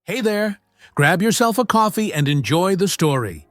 Hey there! Grab yourself a coffee and enjoy the story.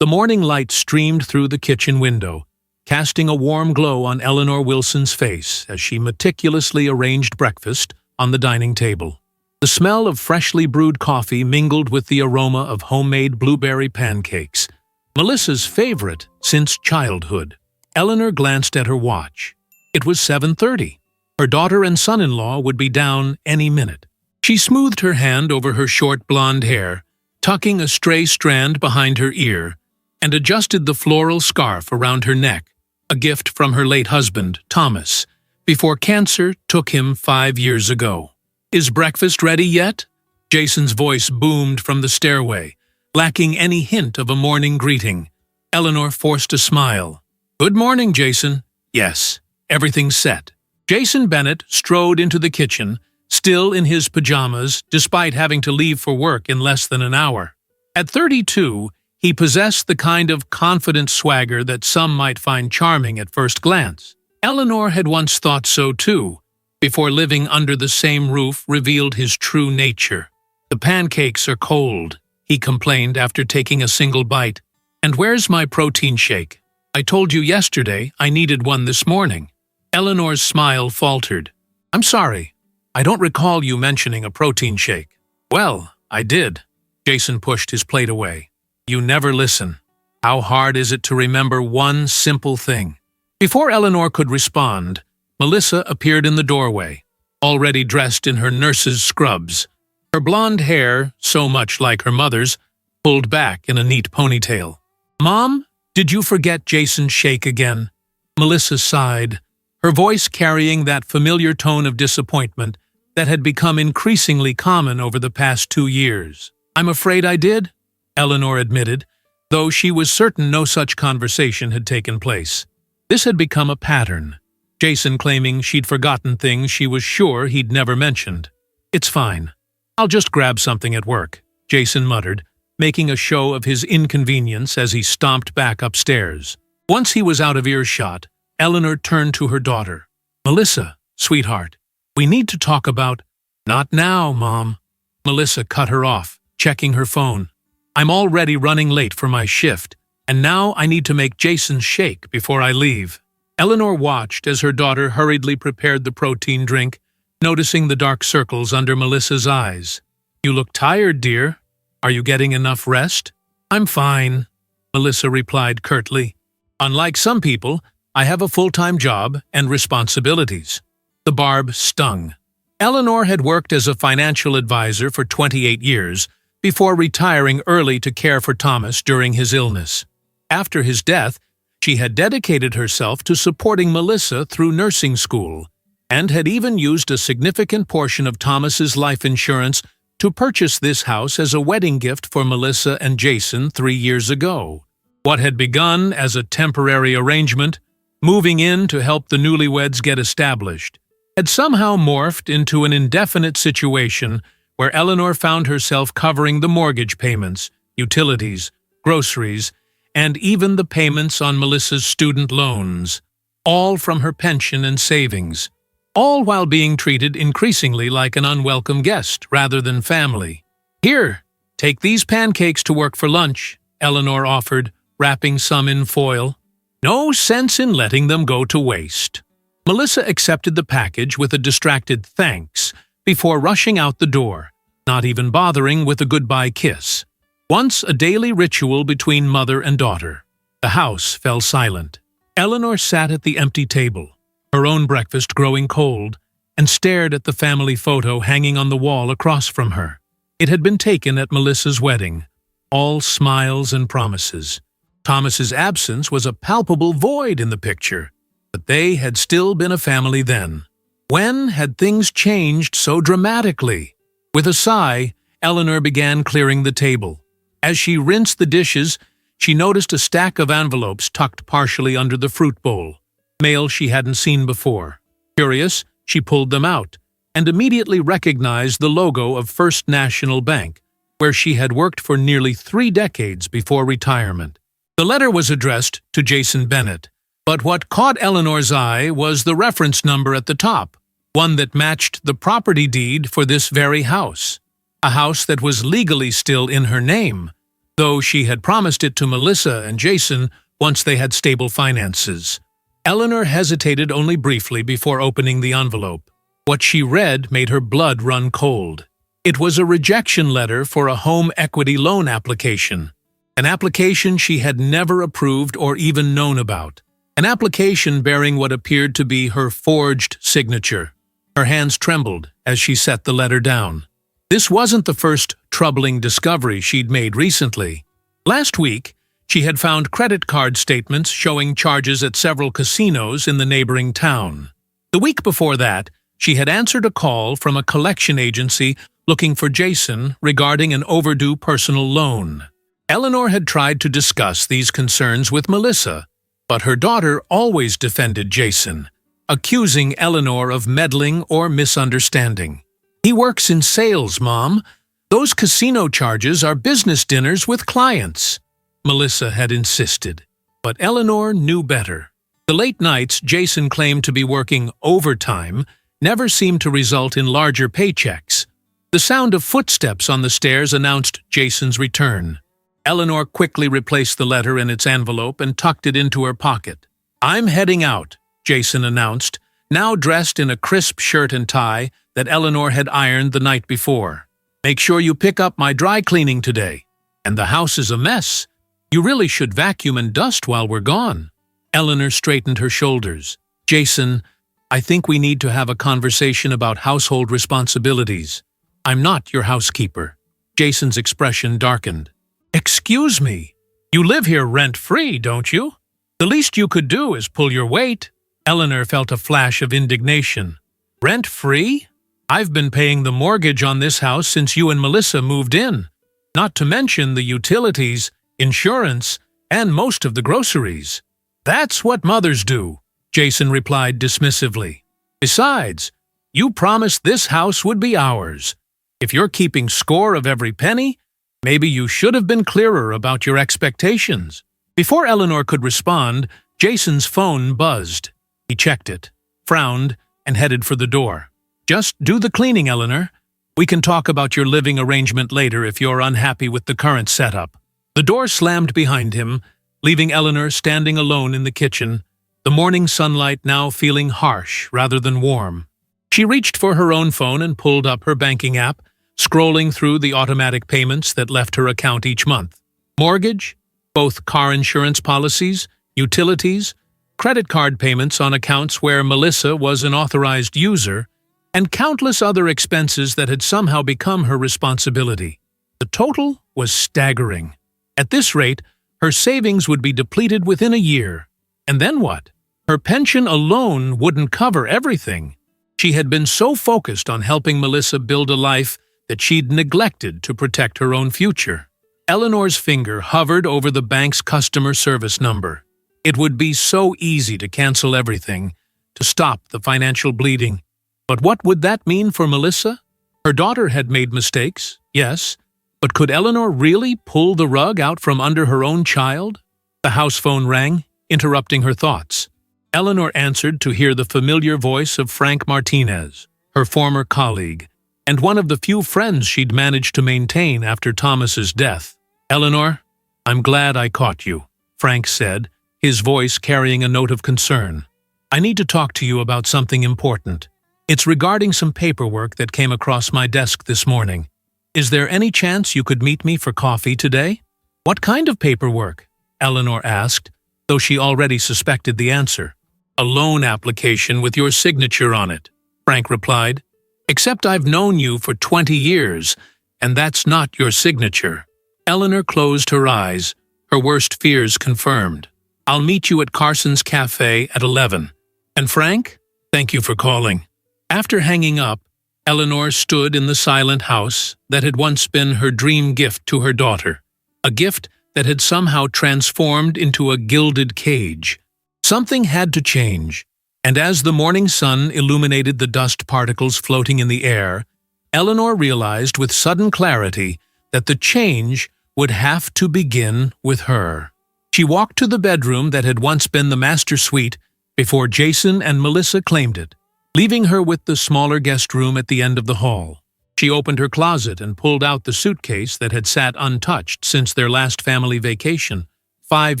The morning light streamed through the kitchen window, casting a warm glow on Eleanor Wilson's face as she meticulously arranged breakfast on the dining table. The smell of freshly brewed coffee mingled with the aroma of homemade blueberry pancakes, Melissa's favorite since childhood. Eleanor glanced at her watch. It was 7:30. Her daughter and son-in-law would be down any minute. She smoothed her hand over her short blonde hair, tucking a stray strand behind her ear, and adjusted the floral scarf around her neck, a gift from her late husband, Thomas, before cancer took him 5 years ago. "Is breakfast ready yet?" Jason's voice boomed from the stairway, lacking any hint of a morning greeting. Eleanor forced a smile. "Good morning, Jason." "Yes, everything's set." Jason Bennett strode into the kitchen, still in his pajamas, despite having to leave for work in less than an hour. At 32, he possessed the kind of confident swagger that some might find charming at first glance. Eleanor had once thought so too, before living under the same roof revealed his true nature. "The pancakes are cold," he complained after taking a single bite. "And where's my protein shake? I told you yesterday I needed one this morning." Eleanor's smile faltered. "I'm sorry. I don't recall you mentioning a protein shake." "Well, I did." Jason pushed his plate away. "You never listen. How hard is it to remember one simple thing?" Before Eleanor could respond, Melissa appeared in the doorway, already dressed in her nurse's scrubs. Her blonde hair, so much like her mother's, pulled back in a neat ponytail. "Mom, did you forget Jason's shake again?" Melissa sighed, her voice carrying that familiar tone of disappointment that had become increasingly common over the past 2 years. "I'm afraid I did," Eleanor admitted, though she was certain no such conversation had taken place. This had become a pattern, Jason claiming she'd forgotten things she was sure he'd never mentioned. "It's fine. I'll just grab something at work," Jason muttered, making a show of his inconvenience as he stomped back upstairs. Once he was out of earshot, Eleanor turned to her daughter. "Melissa, sweetheart, we need to talk about—" "Not now, Mom." Melissa cut her off, checking her phone. "I'm already running late for my shift, and now I need to make Jason's shake before I leave." Eleanor watched as her daughter hurriedly prepared the protein drink, noticing the dark circles under Melissa's eyes. "You look tired, dear. Are you getting enough rest?" "I'm fine," Melissa replied curtly. "Unlike some people, I have a full-time job and responsibilities." The barb stung. Eleanor had worked as a financial advisor for 28 years before retiring early to care for Thomas during his illness. After his death, she had dedicated herself to supporting Melissa through nursing school and had even used a significant portion of Thomas's life insurance to purchase this house as a wedding gift for Melissa and Jason 3 years ago. What had begun as a temporary arrangement, moving in to help the newlyweds get established, had somehow morphed into an indefinite situation where Eleanor found herself covering the mortgage payments, utilities, groceries, and even the payments on Melissa's student loans, all from her pension and savings, all while being treated increasingly like an unwelcome guest rather than family. "Here, take these pancakes to work for lunch," Eleanor offered, wrapping some in foil. "No sense in letting them go to waste." Melissa accepted the package with a distracted thanks before rushing out the door, not even bothering with a goodbye kiss. Once a daily ritual between mother and daughter, the house fell silent. Eleanor sat at the empty table, her own breakfast growing cold, and stared at the family photo hanging on the wall across from her. It had been taken at Melissa's wedding, all smiles and promises. Thomas's absence was a palpable void in the picture, but they had still been a family then. When had things changed so dramatically? With a sigh, Eleanor began clearing the table. As she rinsed the dishes, she noticed a stack of envelopes tucked partially under the fruit bowl, mail she hadn't seen before. Curious, she pulled them out and immediately recognized the logo of First National Bank, where she had worked for nearly 3 decades before retirement. The letter was addressed to Jason Bennett, but what caught Eleanor's eye was the reference number at the top, one that matched the property deed for this very house, a house that was legally still in her name, though she had promised it to Melissa and Jason once they had stable finances. Eleanor hesitated only briefly before opening the envelope. What she read made her blood run cold. It was a rejection letter for a home equity loan application, an application she had never approved or even known about, an application bearing what appeared to be her forged signature. Her hands trembled as she set the letter down. This wasn't the first troubling discovery she'd made recently. Last week, she had found credit card statements showing charges at several casinos in the neighboring town. The week before that, she had answered a call from a collection agency looking for Jason regarding an overdue personal loan. Eleanor had tried to discuss these concerns with Melissa, but her daughter always defended Jason, accusing Eleanor of meddling or misunderstanding. "He works in sales, Mom. Those casino charges are business dinners with clients," Melissa had insisted. But Eleanor knew better. The late nights Jason claimed to be working overtime never seemed to result in larger paychecks. The sound of footsteps on the stairs announced Jason's return. Eleanor quickly replaced the letter in its envelope and tucked it into her pocket. "I'm heading out," Jason announced, now dressed in a crisp shirt and tie that Eleanor had ironed the night before. "Make sure you pick up my dry cleaning today. And the house is a mess. You really should vacuum and dust while we're gone." Eleanor straightened her shoulders. "Jason, I think we need to have a conversation about household responsibilities. I'm not your housekeeper." Jason's expression darkened. "Excuse me, you live here rent-free, don't you? The least you could do is pull your weight." Eleanor felt a flash of indignation. "Rent-free? I've been paying the mortgage on this house since you and Melissa moved in, not to mention the utilities, insurance, and most of the groceries." "That's what mothers do," Jason replied dismissively. "Besides, you promised this house would be ours. If you're keeping score of every penny, maybe you should have been clearer about your expectations." Before Eleanor could respond, Jason's phone buzzed. He checked it, frowned, and headed for the door. "Just do the cleaning, Eleanor. We can talk about your living arrangement later if you're unhappy with the current setup." The door slammed behind him, leaving Eleanor standing alone in the kitchen, the morning sunlight now feeling harsh rather than warm. She reached for her own phone and pulled up her banking app, scrolling through the automatic payments that left her account each month. Mortgage, both car insurance policies, utilities, credit card payments on accounts where Melissa was an authorized user, and countless other expenses that had somehow become her responsibility. The total was staggering. At this rate, her savings would be depleted within a year. And then what? Her pension alone wouldn't cover everything. She had been so focused on helping Melissa build a life that she'd neglected to protect her own future. Eleanor's finger hovered over the bank's customer service number. It would be so easy to cancel everything, to stop the financial bleeding. But what would that mean for Melissa? Her daughter had made mistakes, yes, but could Eleanor really pull the rug out from under her own child? The house phone rang, interrupting her thoughts. Eleanor answered to hear the familiar voice of Frank Martinez, her former colleague, and one of the few friends she'd managed to maintain after Thomas's death. "Eleanor, I'm glad I caught you," Frank said, his voice carrying a note of concern. "I need to talk to you about something important. It's regarding some paperwork that came across my desk this morning. Is there any chance you could meet me for coffee today?" "What kind of paperwork?" Eleanor asked, though she already suspected the answer. "A loan application with your signature on it," Frank replied. "Except I've known you for 20 years, and that's not your signature." Eleanor closed her eyes, her worst fears confirmed. "I'll meet you at Carson's Cafe at 11. And Frank, thank you for calling." After hanging up, Eleanor stood in the silent house that had once been her dream gift to her daughter, a gift that had somehow transformed into a gilded cage. Something had to change, and as the morning sun illuminated the dust particles floating in the air, Eleanor realized with sudden clarity that the change would have to begin with her. She walked to the bedroom that had once been the master suite before Jason and Melissa claimed it. leaving her with the smaller guest room at the end of the hall. She opened her closet and pulled out the suitcase that had sat untouched since their last family vacation, 5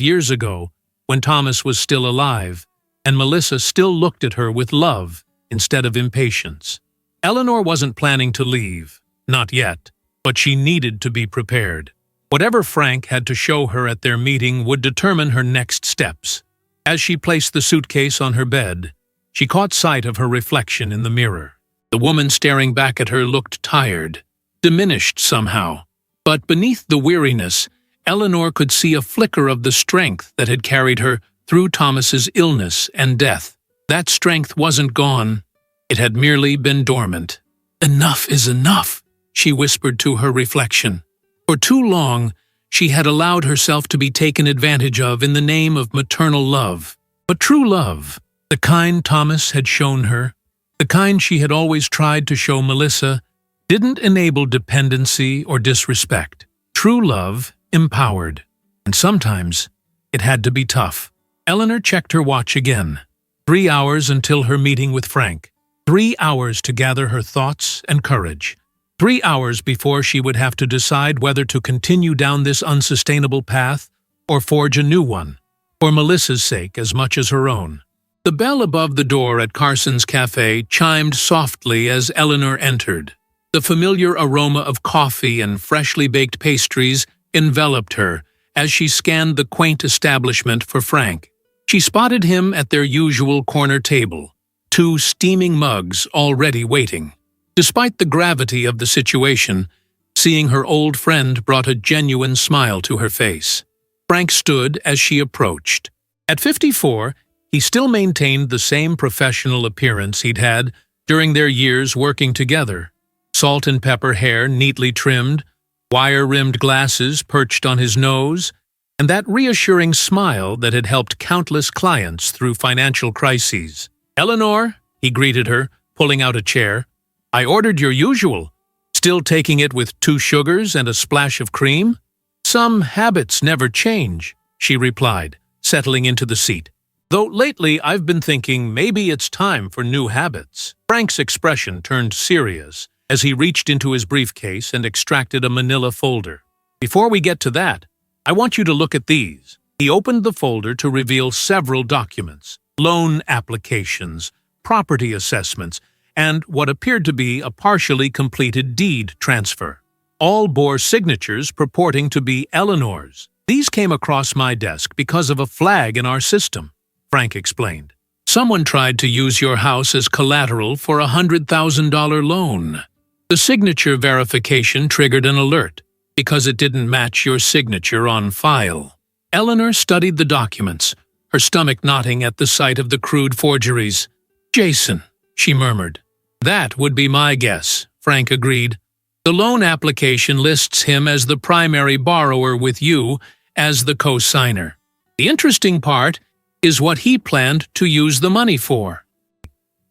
years ago, when Thomas was still alive, and Melissa still looked at her with love instead of impatience. Eleanor wasn't planning to leave, not yet, but she needed to be prepared. Whatever Frank had to show her at their meeting would determine her next steps. As she placed the suitcase on her bed, she caught sight of her reflection in the mirror. The woman staring back at her looked tired, diminished somehow, but beneath the weariness, Eleanor could see a flicker of the strength that had carried her through Thomas's illness and death. That strength wasn't gone. It had merely been dormant. "Enough is enough," she whispered to her reflection. For too long, she had allowed herself to be taken advantage of in the name of maternal love. But true love, the kind Thomas had shown her, the kind she had always tried to show Melissa, didn't enable dependency or disrespect. True love empowered, and sometimes it had to be tough. Eleanor checked her watch again. 3 hours until her meeting with Frank. 3 hours to gather her thoughts and courage. 3 hours before she would have to decide whether to continue down this unsustainable path or forge a new one, for Melissa's sake as much as her own. The bell above the door at Carson's Cafe chimed softly as Eleanor entered. The familiar aroma of coffee and freshly baked pastries enveloped her as she scanned the quaint establishment for Frank. She spotted him at their usual corner table, 2 steaming mugs already waiting. Despite the gravity of the situation, seeing her old friend brought a genuine smile to her face. Frank stood as she approached. At 54, he still maintained the same professional appearance he'd had during their years working together. Salt and pepper hair neatly trimmed, wire-rimmed glasses perched on his nose, and that reassuring smile that had helped countless clients through financial crises. "Eleanor," he greeted her, pulling out a chair. "I ordered your usual. Still taking it with 2 sugars and a splash of cream?" "Some habits never change," she replied, settling into the seat. "Though lately I've been thinking maybe it's time for new habits." Frank's expression turned serious as he reached into his briefcase and extracted a manila folder. "Before we get to that, I want you to look at these." He opened the folder to reveal several documents: loan applications, property assessments, and what appeared to be a partially completed deed transfer. All bore signatures purporting to be Eleanor's. "These came across my desk because of a flag in our system," Frank explained. "Someone tried to use your house as collateral for a $100,000 loan. The signature verification triggered an alert because it didn't match your signature on file." Eleanor studied the documents, her stomach knotting at the sight of the crude forgeries. "Jason," she murmured. "That would be my guess," Frank agreed. "The loan application lists him as the primary borrower with you as the co-signer. The interesting part is what he planned to use the money for."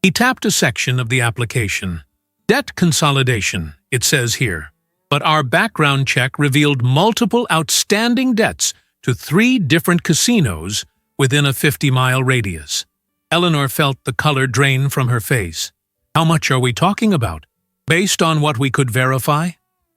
He tapped a section of the application. "Debt consolidation," it says here. But our background check revealed multiple outstanding debts to 3 different casinos within a 50-mile radius. Eleanor felt the color drain from her face. "How much are we talking about?" "Based on what we could verify,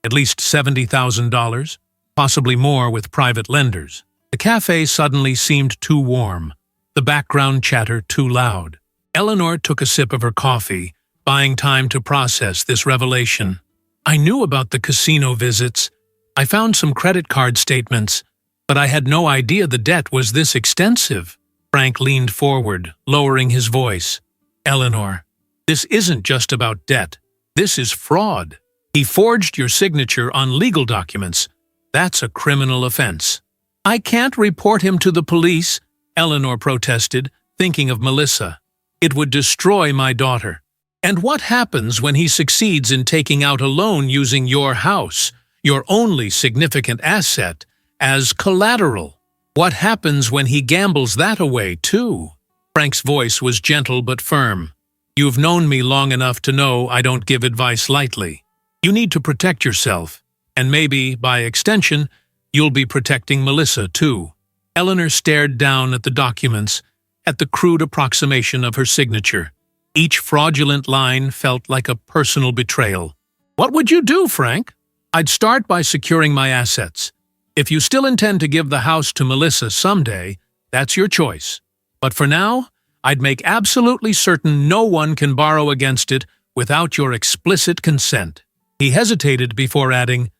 at least $70,000, possibly more with private lenders." The cafe suddenly seemed too warm, the background chatter too loud. Eleanor took a sip of her coffee, buying time to process this revelation. "I knew about the casino visits. I found some credit card statements, but I had no idea the debt was this extensive." Frank leaned forward, lowering his voice. "Eleanor, this isn't just about debt. This is fraud. He forged your signature on legal documents. That's a criminal offense." "I can't report him to the police," Eleanor protested, thinking of Melissa. "It would destroy my daughter." "And what happens when he succeeds in taking out a loan using your house, your only significant asset, as collateral? What happens when he gambles that away, too?" Frank's voice was gentle but firm. "You've known me long enough to know I don't give advice lightly. You need to protect yourself, and maybe, by extension, you'll be protecting Melissa, too." Eleanor stared down at the documents, at the crude approximation of her signature. Each fraudulent line felt like a personal betrayal. "What would you do, Frank?" "I'd start by securing my assets. If you still intend to give the house to Melissa someday, that's your choice. But for now, I'd make absolutely certain no one can borrow against it without your explicit consent." He hesitated before adding,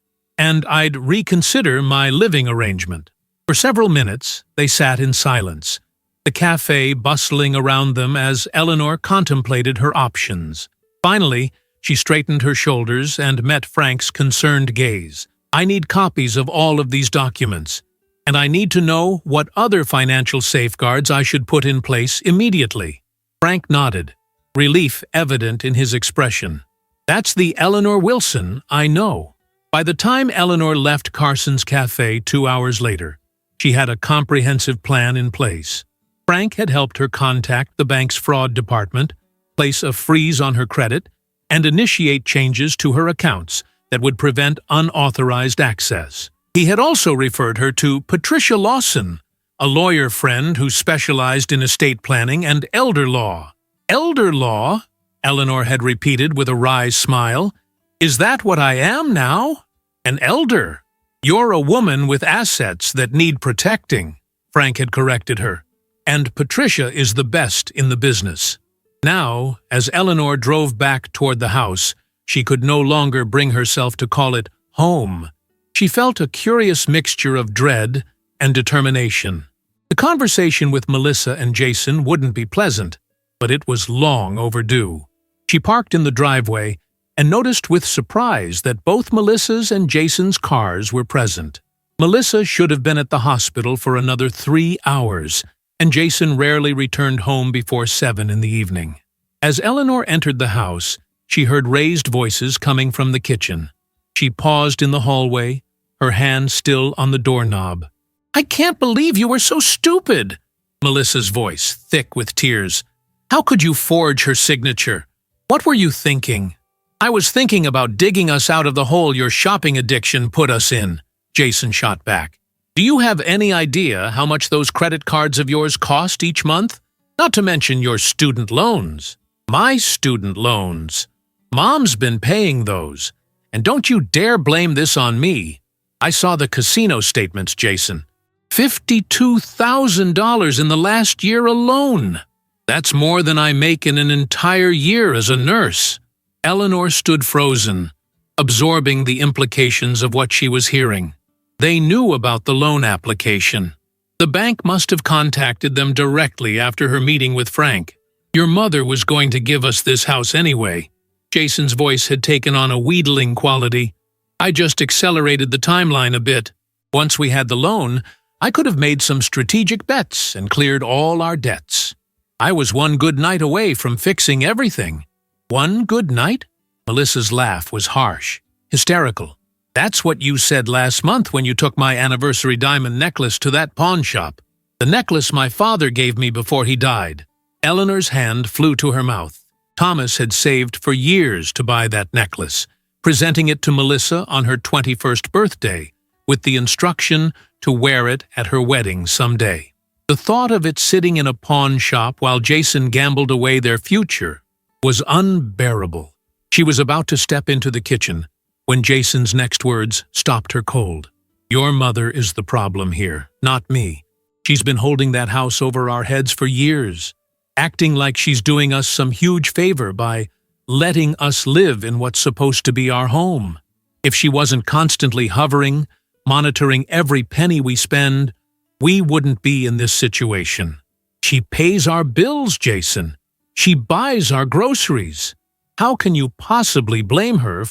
"And I'd reconsider my living arrangement." For several minutes, they sat in silence, the cafe bustling around them as Eleanor contemplated her options. Finally, she straightened her shoulders and met Frank's concerned gaze. "I need copies of all of these documents, and I need to know what other financial safeguards I should put in place immediately." Frank nodded, relief evident in his expression. "That's the Eleanor Wilson I know." By the time Eleanor left Carson's cafe 2 hours later, she had a comprehensive plan in place. Frank had helped her contact the bank's fraud department, place a freeze on her credit, and initiate changes to her accounts that would prevent unauthorized access. He had also referred her to Patricia Lawson, a lawyer friend who specialized in estate planning and elder law. "Elder law?" Eleanor had repeated with a wry smile. "Is that what I am now? An elder?" "You're a woman with assets that need protecting," Frank had corrected her. "And Patricia is the best in the business." Now, as Eleanor drove back toward the house, she could no longer bring herself to call it home. She felt a curious mixture of dread and determination. The conversation with Melissa and Jason wouldn't be pleasant, but it was long overdue. She parked in the driveway and noticed with surprise that both Melissa's and Jason's cars were present. Melissa should have been at the hospital for another 3 hours, and Jason rarely returned home before 7 in the evening. As Eleanor entered the house, she heard raised voices coming from the kitchen. She paused in the hallway, her hand still on the doorknob. "I can't believe you were so stupid!" Melissa's voice, thick with tears. "How could you forge her signature? What were you thinking?" "I was thinking about digging us out of the hole your shopping addiction put us in," Jason shot back. "Do you have any idea how much those credit cards of yours cost each month? Not to mention your student loans." "My student loans? Mom's been paying those. And don't you dare blame this on me. I saw the casino statements, Jason. $52,000 in the last year alone. That's more than I make in an entire year as a nurse." Eleanor stood frozen, absorbing the implications of what she was hearing. They knew about the loan application. The bank must have contacted them directly after her meeting with Frank. "Your mother was going to give us this house anyway." Jason's voice had taken on a wheedling quality. "I just accelerated the timeline a bit. Once we had the loan, I could have made some strategic bets and cleared all our debts. I was one good night away from fixing everything." "One good night?" Melissa's laugh was harsh, hysterical. "That's what you said last month when you took my anniversary diamond necklace to that pawn shop. The necklace my father gave me before he died." Eleanor's hand flew to her mouth. Thomas had saved for years to buy that necklace, presenting it to Melissa on her 21st birthday, with the instruction to wear it at her wedding someday. The thought of it sitting in a pawn shop while Jason gambled away their future was unbearable. She was about to step into the kitchen when Jason's next words stopped her cold. "Your mother is the problem here, not me. She's been holding that house over our heads for years, acting like she's doing us some huge favor by letting us live in what's supposed to be our home. If she wasn't constantly hovering, monitoring every penny we spend, we wouldn't be in this situation. She pays our bills, Jason. She buys our groceries. How can you possibly blame her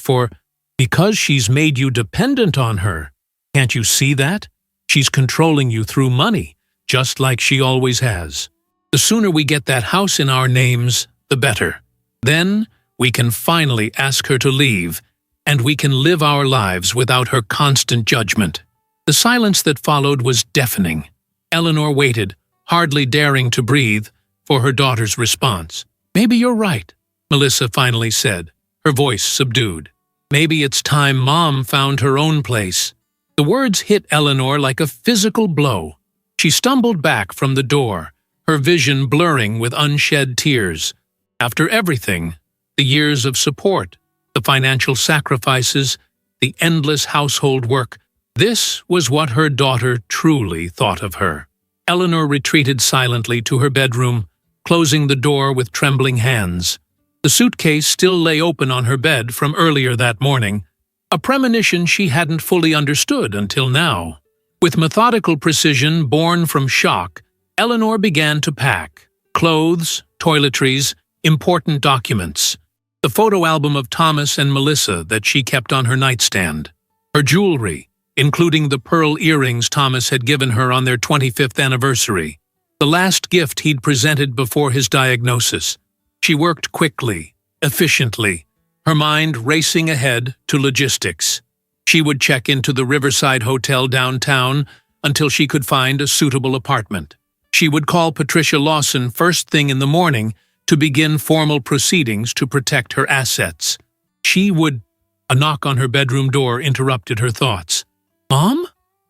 because she's made you dependent on her? Can't you see that? She's controlling you through money, just like she always has. The sooner we get that house in our names, the better. Then we can finally ask her to leave, and we can live our lives without her constant judgment." The silence that followed was deafening. Eleanor waited, hardly daring to breathe, for her daughter's response. "Maybe you're right," Melissa finally said, her voice subdued. "Maybe it's time Mom found her own place." The words hit Eleanor like a physical blow. She stumbled back from the door, her vision blurring with unshed tears. After everything, the years of support, the financial sacrifices, the endless household work, this was what her daughter truly thought of her. Eleanor retreated silently to her bedroom, closing the door with trembling hands. The suitcase still lay open on her bed from earlier that morning, a premonition she hadn't fully understood until now. With methodical precision born from shock, Eleanor began to pack clothes, toiletries, important documents, the photo album of Thomas and Melissa that she kept on her nightstand, her jewelry, including the pearl earrings Thomas had given her on their 25th anniversary, the last gift he'd presented before his diagnosis. She worked quickly, efficiently, her mind racing ahead to logistics. She would check into the Riverside Hotel downtown until she could find a suitable apartment. She would call Patricia Lawson first thing in the morning to begin formal proceedings to protect her assets. A knock on her bedroom door interrupted her thoughts. "Mom?"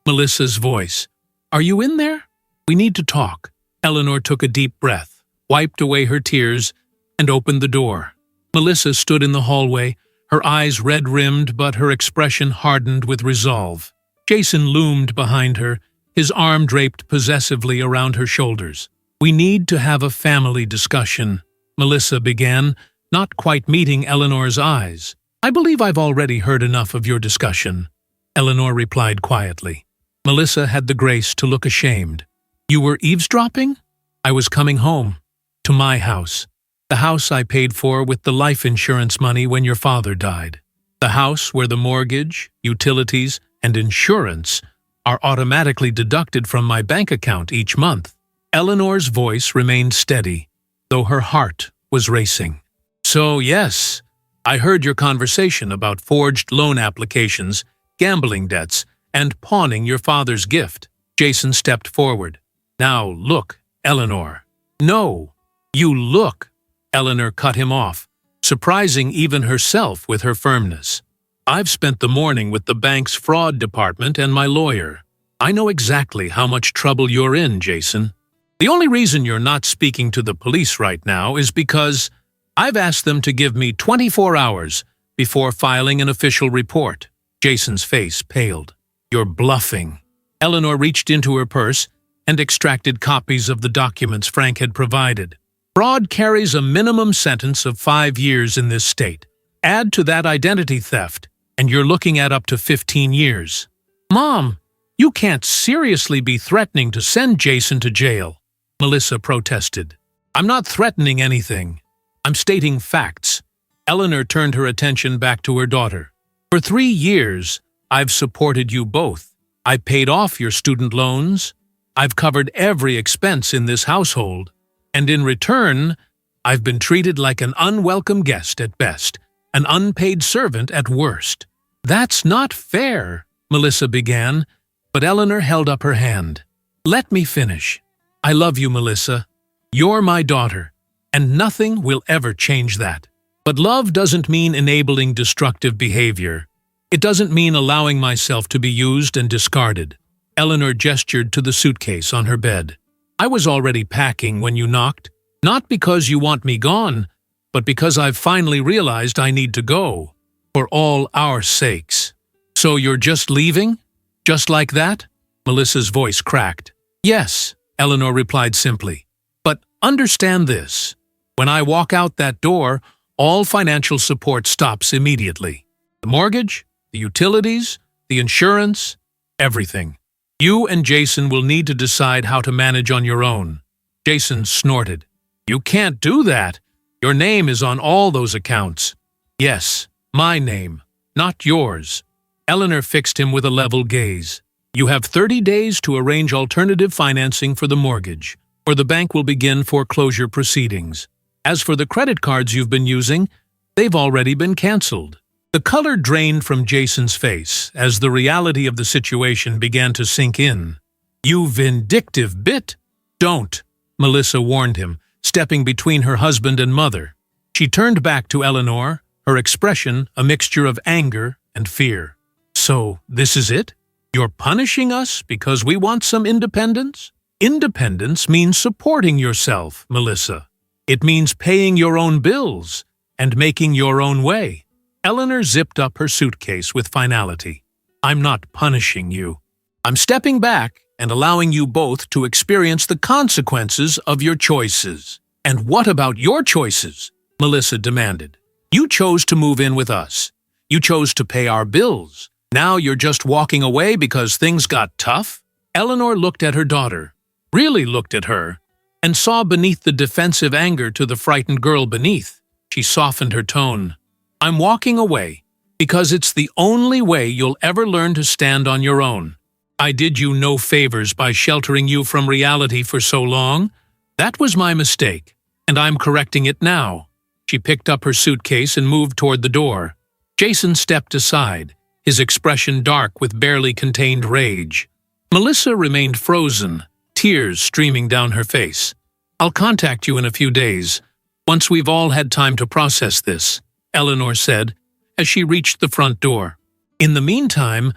Melissa's voice. "Are you in there? We need to talk." Eleanor took a deep breath, wiped away her tears, and opened the door. Melissa stood in the hallway, her eyes red-rimmed but her expression hardened with resolve. Jason loomed behind her, his arm draped possessively around her shoulders. "We need to have a family discussion," Melissa began, not quite meeting Eleanor's eyes. "I believe I've already heard enough of your discussion," Eleanor replied quietly. Melissa had the grace to look ashamed. "You were eavesdropping?" "I was coming home. To my house. The house I paid for with the life insurance money when your father died. The house where the mortgage, utilities, and insurance are automatically deducted from my bank account each month." Eleanor's voice remained steady, though her heart was racing. "So, yes, I heard your conversation about forged loan applications, gambling debts, and pawning your father's gift." Jason stepped forward. "Now, look, Eleanor." "No, you look," Eleanor cut him off, surprising even herself with her firmness. "I've spent the morning with the bank's fraud department and my lawyer. I know exactly how much trouble you're in, Jason. The only reason you're not speaking to the police right now is because I've asked them to give me 24 hours before filing an official report." Jason's face paled. "You're bluffing." Eleanor reached into her purse and extracted copies of the documents Frank had provided. "Fraud carries a minimum sentence of 5 years in this state. Add to that identity theft, and you're looking at up to 15 years. "Mom, you can't seriously be threatening to send Jason to jail," Melissa protested. "I'm not threatening anything. I'm stating facts." Eleanor turned her attention back to her daughter. "For 3 years, I've supported you both. I paid off your student loans. I've covered every expense in this household. And in return, I've been treated like an unwelcome guest at best, an unpaid servant at worst." "That's not fair," Melissa began, but Eleanor held up her hand. "Let me finish. I love you, Melissa. You're my daughter, and nothing will ever change that. But love doesn't mean enabling destructive behavior. It doesn't mean allowing myself to be used and discarded." Eleanor gestured to the suitcase on her bed. "I was already packing when you knocked, not because you want me gone, but because I've finally realized I need to go, for all our sakes." "So you're just leaving? Just like that?" Melissa's voice cracked. "Yes," Eleanor replied simply. "But understand this. When I walk out that door, all financial support stops immediately. The mortgage, the utilities, the insurance, everything. You and Jason will need to decide how to manage on your own." Jason snorted. "You can't do that. Your name is on all those accounts." "Yes, my name, not yours." Eleanor fixed him with a level gaze. "You have 30 days to arrange alternative financing for the mortgage, or the bank will begin foreclosure proceedings. As for the credit cards you've been using, they've already been canceled." The color drained from Jason's face as the reality of the situation began to sink in. "You vindictive bit!" "Don't," Melissa warned him, stepping between her husband and mother. She turned back to Eleanor, her expression a mixture of anger and fear. "So, this is it? You're punishing us because we want some independence?" "Independence means supporting yourself, Melissa. It means paying your own bills and making your own way. Eleanor zipped up her suitcase with finality. I'm not punishing you. I'm stepping back and allowing you both to experience the consequences of your choices. And what about your choices? Melissa demanded. You chose to move in with us. You chose to pay our bills. Now you're just walking away because things got tough? Eleanor looked at her daughter, really looked at her, and saw beneath the defensive anger to the frightened girl beneath. She softened her tone. I'm walking away because it's the only way you'll ever learn to stand on your own. I did you no favors by sheltering you from reality for so long. That was my mistake, and I'm correcting it now. She picked up her suitcase and moved toward the door. Jason stepped aside, his expression dark with barely contained rage. Melissa remained frozen, tears streaming down her face. I'll contact you in a few days, once we've all had time to process this, Eleanor said, as she reached the front door. In the meantime,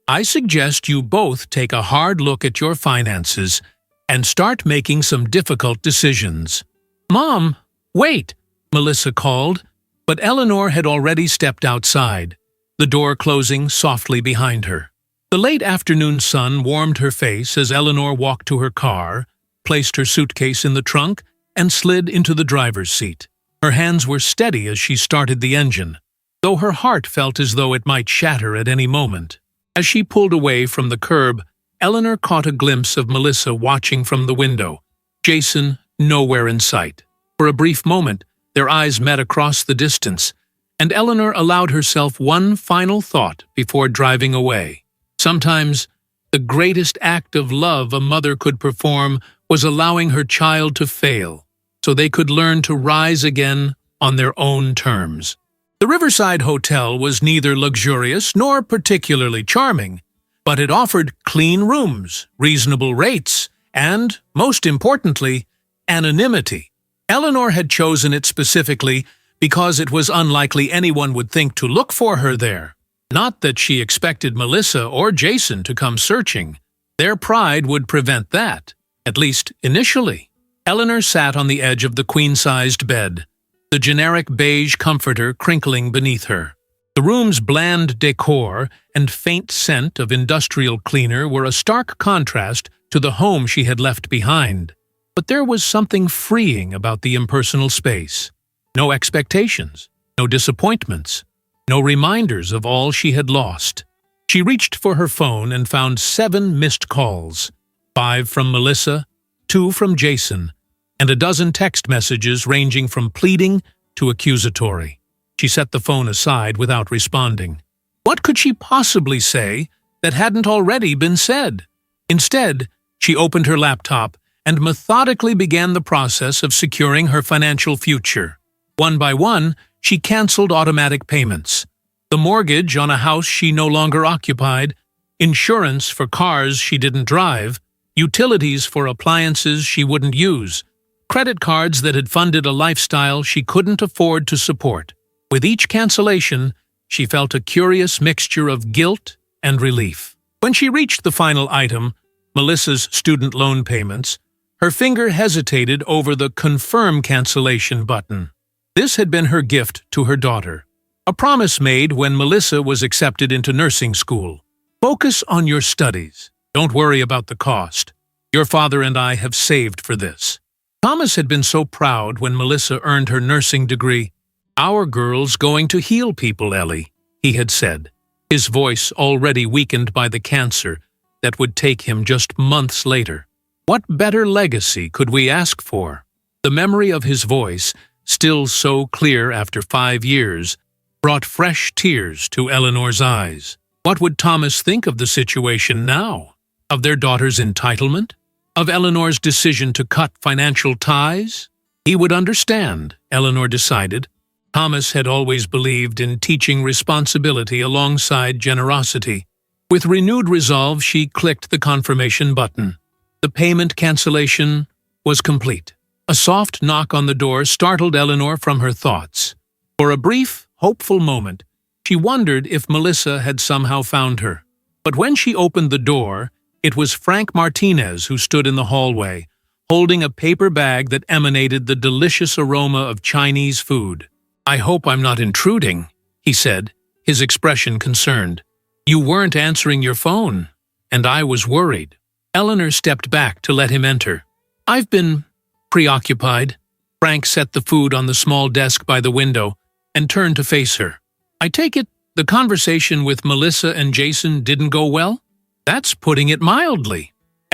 I suggest you both take a hard look at your finances and start making some difficult decisions. Mom, wait, Melissa called, but Eleanor had already stepped outside, the door closing softly behind her. The late afternoon sun warmed her face as Eleanor walked to her car, placed her suitcase in the trunk, and slid into the driver's seat. Her hands were steady as she started the engine, though her heart felt as though it might shatter at any moment. As she pulled away from the curb, Eleanor caught a glimpse of Melissa watching from the window, Jason nowhere in sight. For a brief moment, their eyes met across the distance, and Eleanor allowed herself one final thought before driving away. Sometimes, the greatest act of love a mother could perform was allowing her child to fail, so they could learn to rise again on their own terms. The Riverside Hotel was neither luxurious nor particularly charming, but it offered clean rooms, reasonable rates, and, most importantly, anonymity. Eleanor had chosen it specifically because it was unlikely anyone would think to look for her there. Not that she expected Melissa or Jason to come searching. Their pride would prevent that, at least initially. Eleanor sat on the edge of the queen-sized bed, the generic beige comforter crinkling beneath her. The room's bland decor and faint scent of industrial cleaner were a stark contrast to the home she had left behind. But there was something freeing about the impersonal space. No expectations, no disappointments, no reminders of all she had lost. She reached for her phone and found 7 missed calls, 5 from Melissa, 2 from Jason, and a dozen text messages ranging from pleading to accusatory. She set the phone aside without responding. What could she possibly say that hadn't already been said? Instead, she opened her laptop and methodically began the process of securing her financial future. One by one, she canceled automatic payments, the mortgage on a house she no longer occupied, insurance for cars she didn't drive, utilities for appliances she wouldn't use, credit cards that had funded a lifestyle she couldn't afford to support. With each cancellation, she felt a curious mixture of guilt and relief. When she reached the final item, Melissa's student loan payments, her finger hesitated over the Confirm Cancellation button. This had been her gift to her daughter, a promise made when Melissa was accepted into nursing school. Focus on your studies. Don't worry about the cost. Your father and I have saved for this. Thomas had been so proud when Melissa earned her nursing degree. Our girl's going to heal people, Ellie, he had said, his voice already weakened by the cancer that would take him just months later. What better legacy could we ask for? The memory of his voice, still so clear after 5 years, brought fresh tears to Eleanor's eyes. What would Thomas think of the situation now? Of their daughter's entitlement? Of Eleanor's decision to cut financial ties? He would understand, Eleanor decided. Thomas had always believed in teaching responsibility alongside generosity. With renewed resolve, she clicked the confirmation button. The payment cancellation was complete. A soft knock on the door startled Eleanor from her thoughts. For a brief, hopeful moment, she wondered if Melissa had somehow found her. But when she opened the door, it was Frank Martinez who stood in the hallway, holding a paper bag that emanated the delicious aroma of Chinese food. "I hope I'm not intruding," he said, his expression concerned. "You weren't answering your phone, and I was worried." Eleanor stepped back to let him enter. "I've been preoccupied." Frank set the food on the small desk by the window and turned to face her. "I take it the conversation with Melissa and Jason didn't go well?" "That's putting it mildly."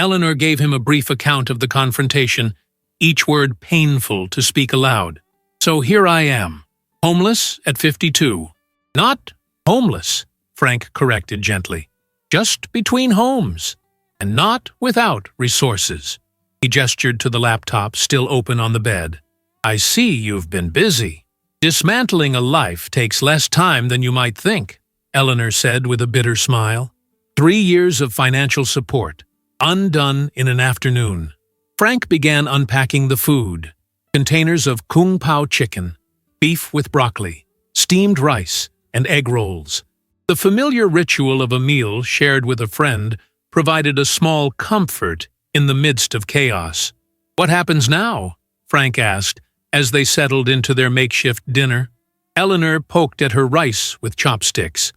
Eleanor gave him a brief account of the confrontation, each word painful to speak aloud. "So here I am, homeless at 52. "Not homeless," Frank corrected gently. "Just between homes, and not without resources." He gestured to the laptop still open on the bed. "I see you've been busy." "Dismantling a life takes less time than you might think," Eleanor said with a bitter smile. 3 years of financial support, undone in an afternoon. Frank began unpacking the food. Containers of kung pao chicken, beef with broccoli, steamed rice, and egg rolls. The familiar ritual of a meal shared with a friend provided a small comfort in the midst of chaos. "What happens now?" Frank asked, as they settled into their makeshift dinner. Eleanor poked at her rice with chopsticks.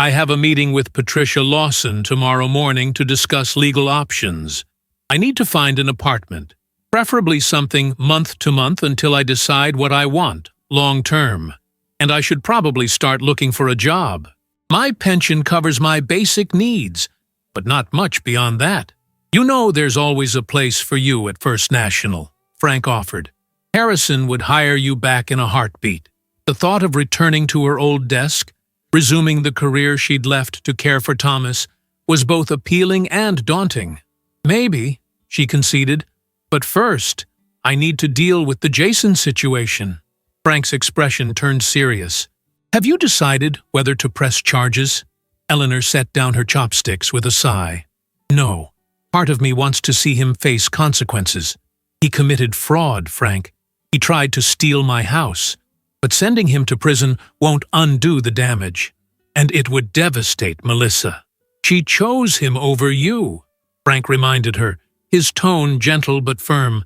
"I have a meeting with Patricia Lawson tomorrow morning to discuss legal options. I need to find an apartment, preferably something month to month until I decide what I want, long term. And I should probably start looking for a job. My pension covers my basic needs, but not much beyond that. You know there's always a place for you at First National," Frank offered. "Harrison would hire you back in a heartbeat." The thought of returning to her old desk, resuming the career she'd left to care for Thomas, was both appealing and daunting. "Maybe," she conceded, "but first, I need to deal with the Jason situation." Frank's expression turned serious. "Have you decided whether to press charges?" Eleanor set down her chopsticks with a sigh. "No. Part of me wants to see him face consequences. He committed fraud, Frank. He tried to steal my house. But sending him to prison won't undo the damage. And it would devastate Melissa. She chose him over you," Frank reminded her, his tone gentle but firm.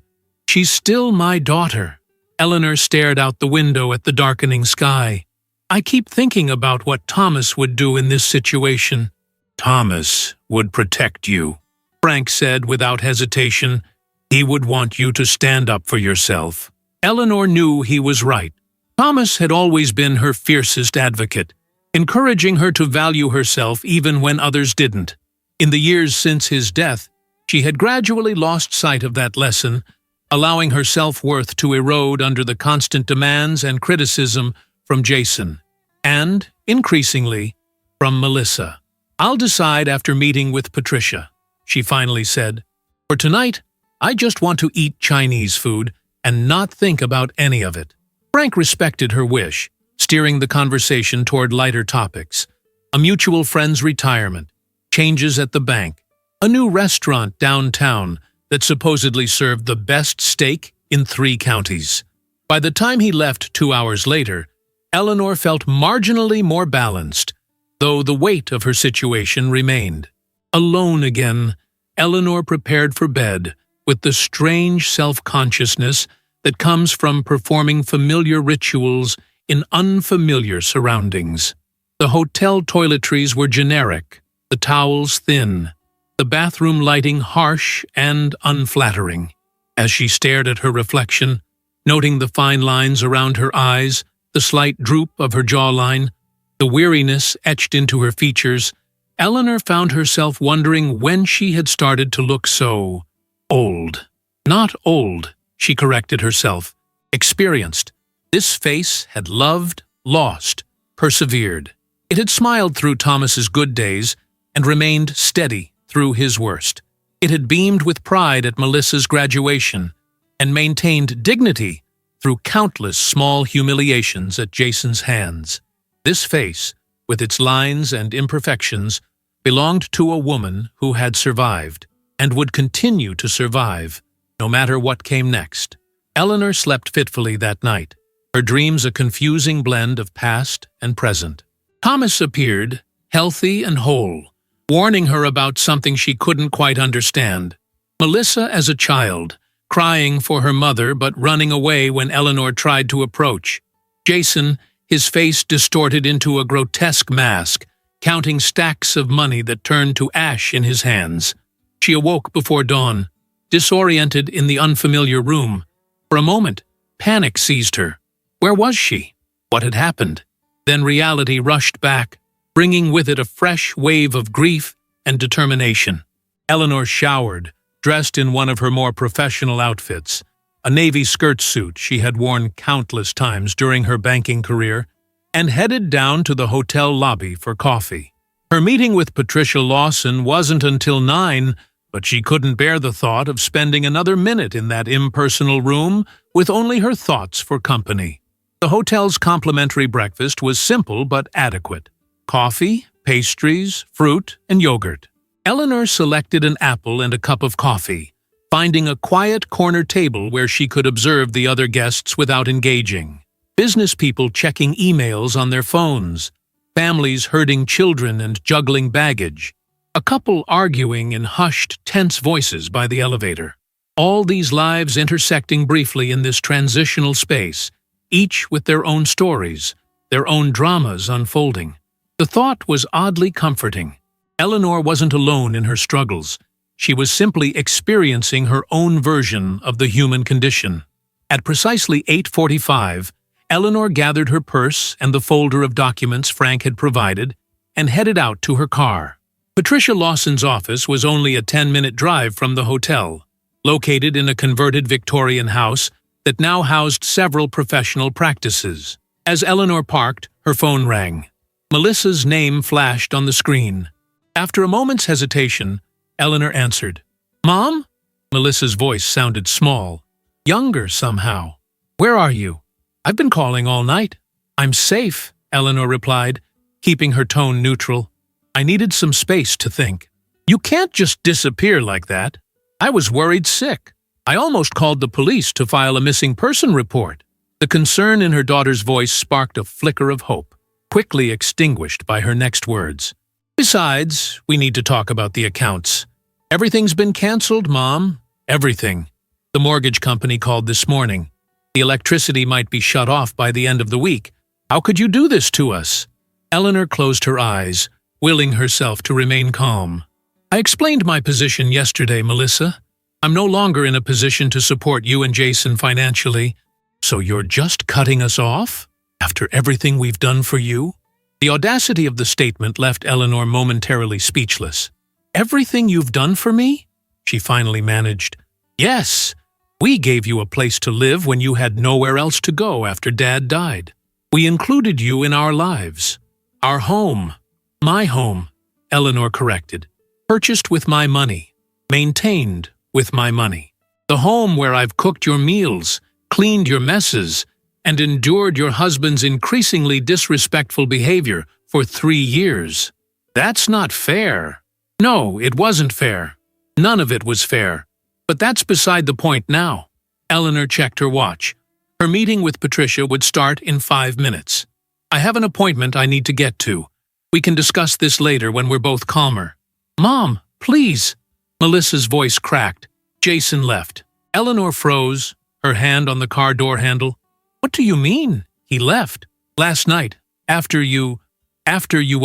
"She's still my daughter." Eleanor stared out the window at the darkening sky. "I keep thinking about what Thomas would do in this situation." "Thomas would protect you," Frank said without hesitation. "He would want you to stand up for yourself." Eleanor knew he was right. Thomas had always been her fiercest advocate, encouraging her to value herself even when others didn't. In the years since his death, she had gradually lost sight of that lesson, allowing her self-worth to erode under the constant demands and criticism from Jason, and, increasingly, from Melissa. "I'll decide after meeting with Patricia," she finally said. "For tonight, I just want to eat Chinese food and not think about any of it." Frank respected her wish, steering the conversation toward lighter topics. A mutual friend's retirement, changes at the bank, a new restaurant downtown that supposedly served the best steak in 3 counties. By the time he left 2 hours later, Eleanor felt marginally more balanced, though the weight of her situation remained. Alone again, Eleanor prepared for bed with the strange self-consciousness that comes from performing familiar rituals in unfamiliar surroundings. The hotel toiletries were generic, the towels thin, the bathroom lighting harsh and unflattering. As she stared at her reflection, noting the fine lines around her eyes, the slight droop of her jawline, the weariness etched into her features, Eleanor found herself wondering when she had started to look so old. Not old, she corrected herself. Experienced. This face had loved, lost, persevered. It had smiled through Thomas's good days and remained steady through his worst. It had beamed with pride at Melissa's graduation and maintained dignity through countless small humiliations at Jason's hands. This face, with its lines and imperfections, belonged to a woman who had survived and would continue to survive, no matter what came next. Eleanor slept fitfully that night, her dreams a confusing blend of past and present. Thomas appeared, healthy and whole, warning her about something she couldn't quite understand. Melissa as a child, crying for her mother but running away when Eleanor tried to approach. Jason, his face distorted into a grotesque mask, counting stacks of money that turned to ash in his hands. She awoke before dawn, disoriented in the unfamiliar room. For a moment, panic seized her. Where was she? What had happened? Then reality rushed back, bringing with it a fresh wave of grief and determination. Eleanor showered, dressed in one of her more professional outfits, a navy skirt suit she had worn countless times during her banking career, and headed down to the hotel lobby for coffee. Her meeting with Patricia Lawson wasn't until 9, but she couldn't bear the thought of spending another minute in that impersonal room with only her thoughts for company. The hotel's complimentary breakfast was simple but adequate. Coffee, pastries, fruit, and yogurt. Eleanor selected an apple and a cup of coffee, finding a quiet corner table where she could observe the other guests without engaging. Business people checking emails on their phones, families herding children and juggling baggage, a couple arguing in hushed, tense voices by the elevator. All these lives intersecting briefly in this transitional space, each with their own stories, their own dramas unfolding. The thought was oddly comforting. Eleanor wasn't alone in her struggles. She was simply experiencing her own version of the human condition. At precisely 8:45, Eleanor gathered her purse and the folder of documents Frank had provided and headed out to her car. Patricia Lawson's office was only a 10-minute drive from the hotel, located in a converted Victorian house that now housed several professional practices. As Eleanor parked, her phone rang. Melissa's name flashed on the screen. After a moment's hesitation, Eleanor answered. "Mom?" Melissa's voice sounded small, younger somehow. "Where are you? I've been calling all night." "I'm safe," Eleanor replied, keeping her tone neutral. "I needed some space to think." "You can't just disappear like that. I was worried sick. I almost called the police to file a missing person report." The concern in her daughter's voice sparked a flicker of hope, quickly extinguished by her next words. "Besides, we need to talk about the accounts. Everything's been canceled, Mom. Everything. The mortgage company called this morning. The electricity might be shut off by the end of the week. How could you do this to us?" Eleanor closed her eyes, willing herself to remain calm. "I explained my position yesterday, Melissa. I'm no longer in a position to support you and Jason financially. So you're just cutting us off? After everything we've done for you?" The audacity of the statement left Eleanor momentarily speechless. "Everything you've done for me?" she finally managed. "Yes. We gave you a place to live when you had nowhere else to go after Dad died. We included you in our lives. Our home. My home," Eleanor corrected. "Purchased with my money. Maintained with my money. The home where I've cooked your meals, cleaned your messes, and endured your husband's increasingly disrespectful behavior for 3 years. That's not fair." "No, it wasn't fair. None of it was fair. But that's beside the point now." Eleanor checked her watch. Her meeting with Patricia would start in 5 minutes. "I have an appointment I need to get to. We can discuss this later when we're both calmer." "Mom, please." Melissa's voice cracked. Jason left. Eleanor froze, her hand on the car door handle. "What do you mean? He left. Last night, after you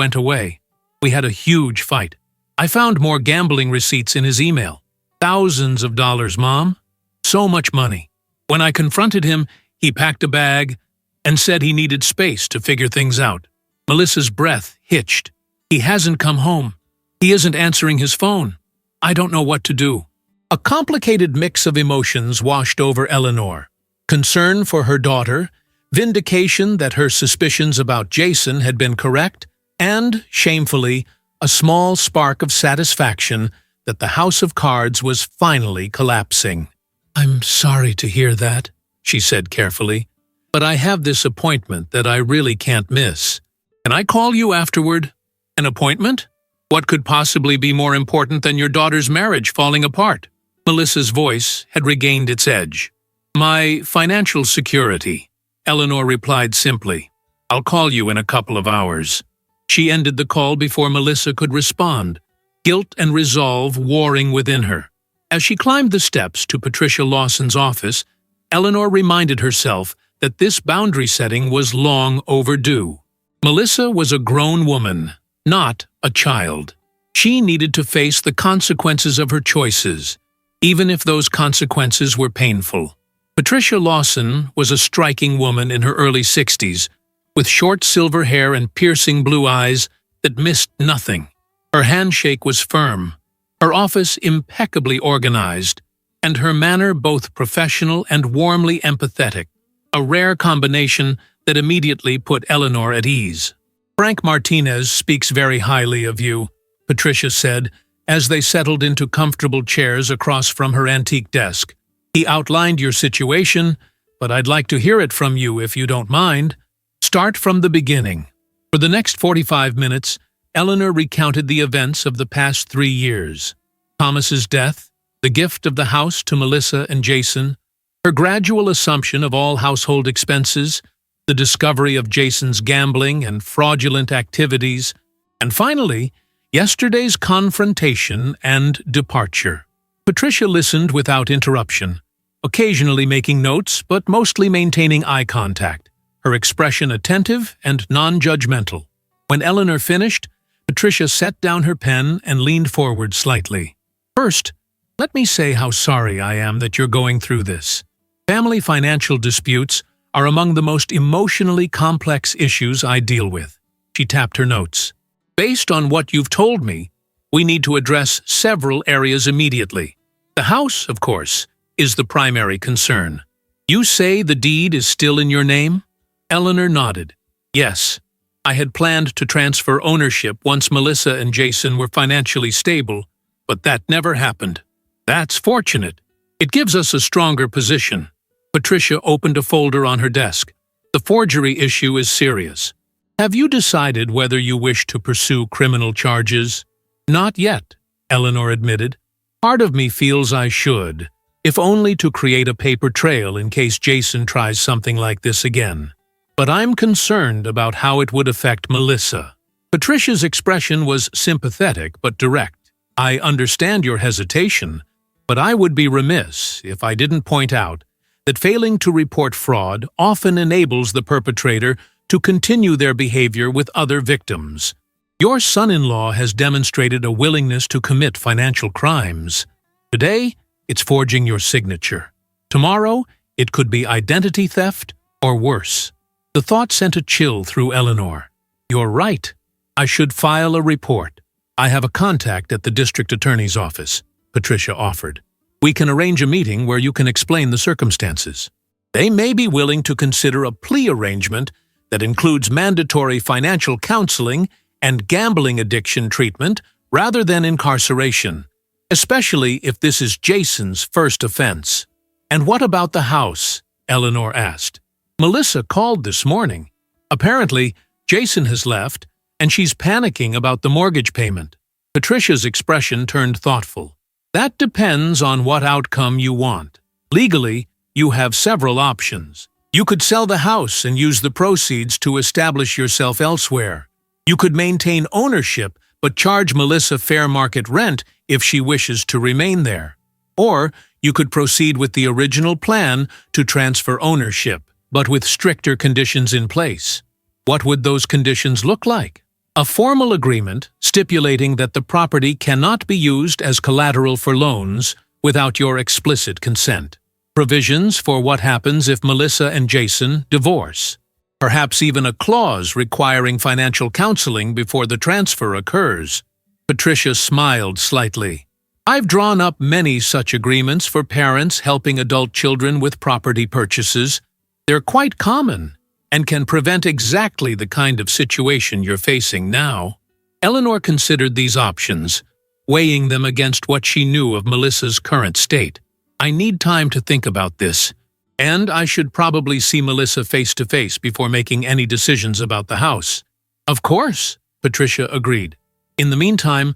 went away. We had a huge fight. I found more gambling receipts in his email. Thousands of dollars, Mom. So much money. When I confronted him, he packed a bag and said he needed space to figure things out." Melissa's breath hitched. "He hasn't come home. He isn't answering his phone. I don't know what to do." A complicated mix of emotions washed over Eleanor. Concern for her daughter, vindication that her suspicions about Jason had been correct, and, shamefully, a small spark of satisfaction that the house of cards was finally collapsing. "I'm sorry to hear that," she said carefully, "but I have this appointment that I really can't miss. Can I call you afterward?" "An appointment? What could possibly be more important than your daughter's marriage falling apart?" Melissa's voice had regained its edge. "My financial security," Eleanor replied simply. "I'll call you in a couple of hours." She ended the call before Melissa could respond, guilt and resolve warring within her. As she climbed the steps to Patricia Lawson's office, Eleanor reminded herself that this boundary setting was long overdue. Melissa was a grown woman, not a child. She needed to face the consequences of her choices, even if those consequences were painful. Patricia Lawson was a striking woman in her early 60s, with short silver hair and piercing blue eyes that missed nothing. Her handshake was firm, her office impeccably organized, and her manner both professional and warmly empathetic, a rare combination that immediately put Eleanor at ease. "Frank Martinez speaks very highly of you," Patricia said, as they settled into comfortable chairs across from her antique desk. "He outlined your situation, but I'd like to hear it from you if you don't mind. Start from the beginning." For the next 45 minutes, Eleanor recounted the events of the past 3 years. Thomas's death, the gift of the house to Melissa and Jason, her gradual assumption of all household expenses, the discovery of Jason's gambling and fraudulent activities, and finally, yesterday's confrontation and departure. Patricia listened without interruption, occasionally making notes but mostly maintaining eye contact, her expression attentive and non-judgmental. When Eleanor finished, Patricia set down her pen and leaned forward slightly. "First, let me say how sorry I am that you're going through this. Family financial disputes are among the most emotionally complex issues I deal with." She tapped her notes. "Based on what you've told me, we need to address several areas immediately. The house, of course, is the primary concern. You say the deed is still in your name?" Eleanor nodded. "Yes. I had planned to transfer ownership once Melissa and Jason were financially stable, but that never happened." "That's fortunate. It gives us a stronger position." Patricia opened a folder on her desk. "The forgery issue is serious. Have you decided whether you wish to pursue criminal charges?" "Not yet," Eleanor admitted. "Part of me feels I should, if only to create a paper trail in case Jason tries something like this again. But I'm concerned about how it would affect Melissa." Patricia's expression was sympathetic but direct. "I understand your hesitation, but I would be remiss if I didn't point out that failing to report fraud often enables the perpetrator to continue their behavior with other victims. Your son-in-law has demonstrated a willingness to commit financial crimes. Today, it's forging your signature. Tomorrow, it could be identity theft or worse." The thought sent a chill through Eleanor. "You're right. I should file a report. I have a contact at the district attorney's office," Patricia offered. "We can arrange a meeting where you can explain the circumstances. They may be willing to consider a plea arrangement that includes mandatory financial counseling and gambling addiction treatment rather than incarceration, especially if this is Jason's first offense." "And what about the house?" Eleanor asked. "Melissa called this morning. Apparently, Jason has left, and she's panicking about the mortgage payment." Patricia's expression turned thoughtful. "That depends on what outcome you want. Legally, you have several options. You could sell the house and use the proceeds to establish yourself elsewhere. You could maintain ownership but charge Melissa fair market rent if she wishes to remain there. Or you could proceed with the original plan to transfer ownership, but with stricter conditions in place. What would those conditions look like? A formal agreement stipulating that the property cannot be used as collateral for loans without your explicit consent. Provisions for what happens if Melissa and Jason divorce. Perhaps even a clause requiring financial counseling before the transfer occurs." Patricia smiled slightly. "I've drawn up many such agreements for parents helping adult children with property purchases. They're quite common and can prevent exactly the kind of situation you're facing now." Eleanor considered these options, weighing them against what she knew of Melissa's current state. "I need time to think about this, and I should probably see Melissa face-to-face before making any decisions about the house." "Of course," Patricia agreed. "In the meantime,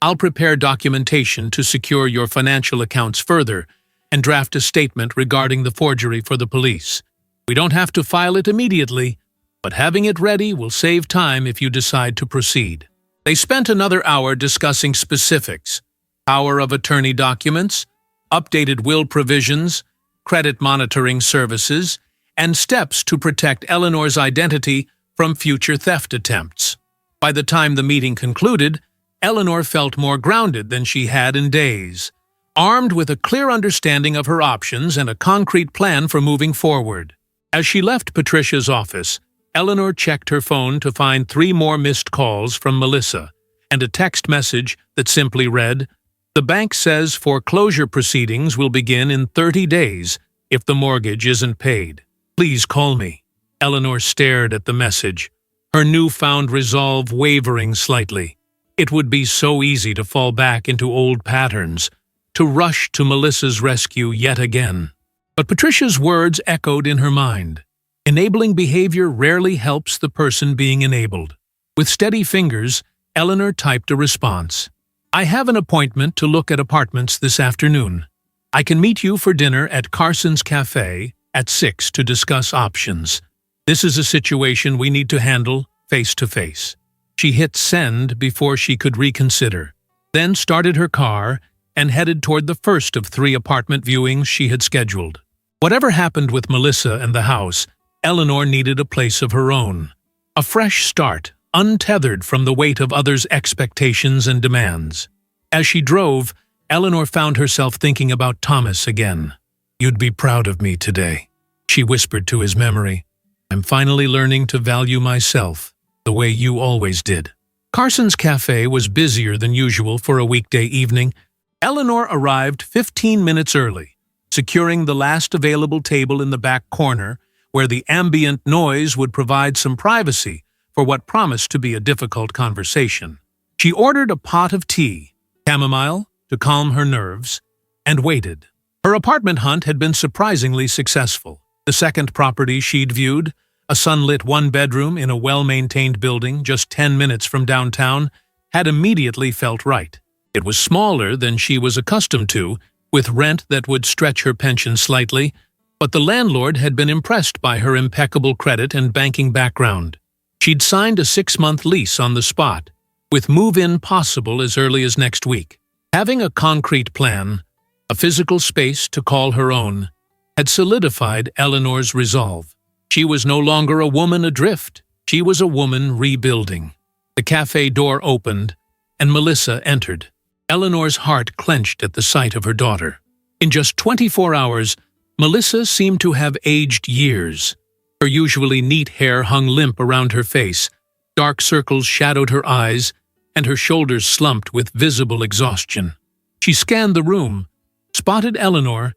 I'll prepare documentation to secure your financial accounts further and draft a statement regarding the forgery for the police. We don't have to file it immediately, but having it ready will save time if you decide to proceed." They spent another hour discussing specifics, power of attorney documents, updated will provisions, credit monitoring services, and steps to protect Eleanor's identity from future theft attempts. By the time the meeting concluded, Eleanor felt more grounded than she had in days, armed with a clear understanding of her options and a concrete plan for moving forward. As she left Patricia's office, Eleanor checked her phone to find 3 more missed calls from Melissa and a text message that simply read, "The bank says foreclosure proceedings will begin in 30 days if the mortgage isn't paid. Please call me." Eleanor stared at the message, her newfound resolve wavering slightly. It would be so easy to fall back into old patterns, to rush to Melissa's rescue yet again. But Patricia's words echoed in her mind. Enabling behavior rarely helps the person being enabled. With steady fingers, Eleanor typed a response. "I have an appointment to look at apartments this afternoon. I can meet you for dinner at Carson's Cafe at 6 to discuss options. This is a situation we need to handle face to face." She hit send before she could reconsider, then started her car and headed toward the first of 3 apartment viewings she had scheduled. Whatever happened with Melissa and the house, Eleanor needed a place of her own. A fresh start, untethered from the weight of others' expectations and demands. As she drove, Eleanor found herself thinking about Thomas again. "You'd be proud of me today," she whispered to his memory. "I'm finally learning to value myself, the way you always did." Carson's Cafe was busier than usual for a weekday evening. Eleanor arrived 15 minutes early, securing the last available table in the back corner, where the ambient noise would provide some privacy for what promised to be a difficult conversation. She ordered a pot of tea, chamomile, to calm her nerves, and waited. Her apartment hunt had been surprisingly successful. The second property she'd viewed, a sunlit 1-bedroom in a well-maintained building just 10 minutes from downtown, had immediately felt right. It was smaller than she was accustomed to, with rent that would stretch her pension slightly, but the landlord had been impressed by her impeccable credit and banking background. She'd signed a 6-month lease on the spot, with move-in possible as early as next week. Having a concrete plan, a physical space to call her own, had solidified Eleanor's resolve. She was no longer a woman adrift. She was a woman rebuilding. The cafe door opened, and Melissa entered. Eleanor's heart clenched at the sight of her daughter. In just 24 hours, Melissa seemed to have aged years. Her usually neat hair hung limp around her face, dark circles shadowed her eyes, and her shoulders slumped with visible exhaustion. She scanned the room, spotted Eleanor,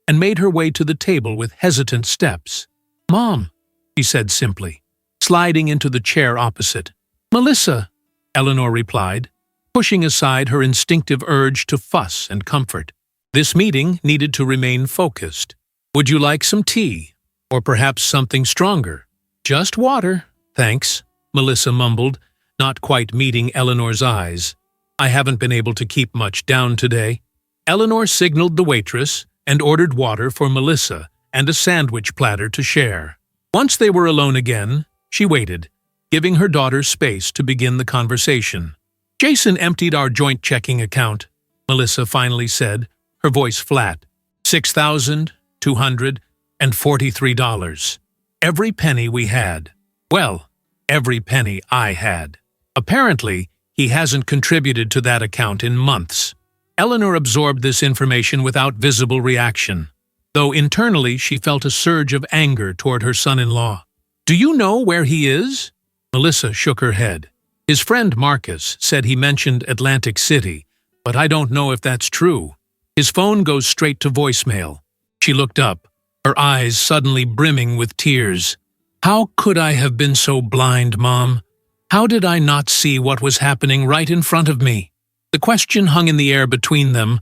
and made her way to the table with hesitant steps. "Mom," she said simply, sliding into the chair opposite. "Melissa," Eleanor replied, pushing aside her instinctive urge to fuss and comfort. This meeting needed to remain focused. "Would you like some tea? Or perhaps something stronger?" "Just water, thanks," Melissa mumbled, not quite meeting Eleanor's eyes. "I haven't been able to keep much down today." Eleanor signaled the waitress and ordered water for Melissa and a sandwich platter to share. Once they were alone again, she waited, giving her daughter space to begin the conversation. "Jason emptied our joint checking account," Melissa finally said, her voice flat. $6,243. Every penny we had. Well, every penny I had. Apparently, he hasn't contributed to that account in months. Eleanor absorbed this information without visible reaction, though internally she felt a surge of anger toward her son-in-law. "Do you know where he is?" Melissa shook her head. "His friend Marcus said he mentioned Atlantic City, but I don't know if that's true. His phone goes straight to voicemail." She looked up, her eyes suddenly brimming with tears. "How could I have been so blind, Mom? How did I not see what was happening right in front of me?" The question hung in the air between them,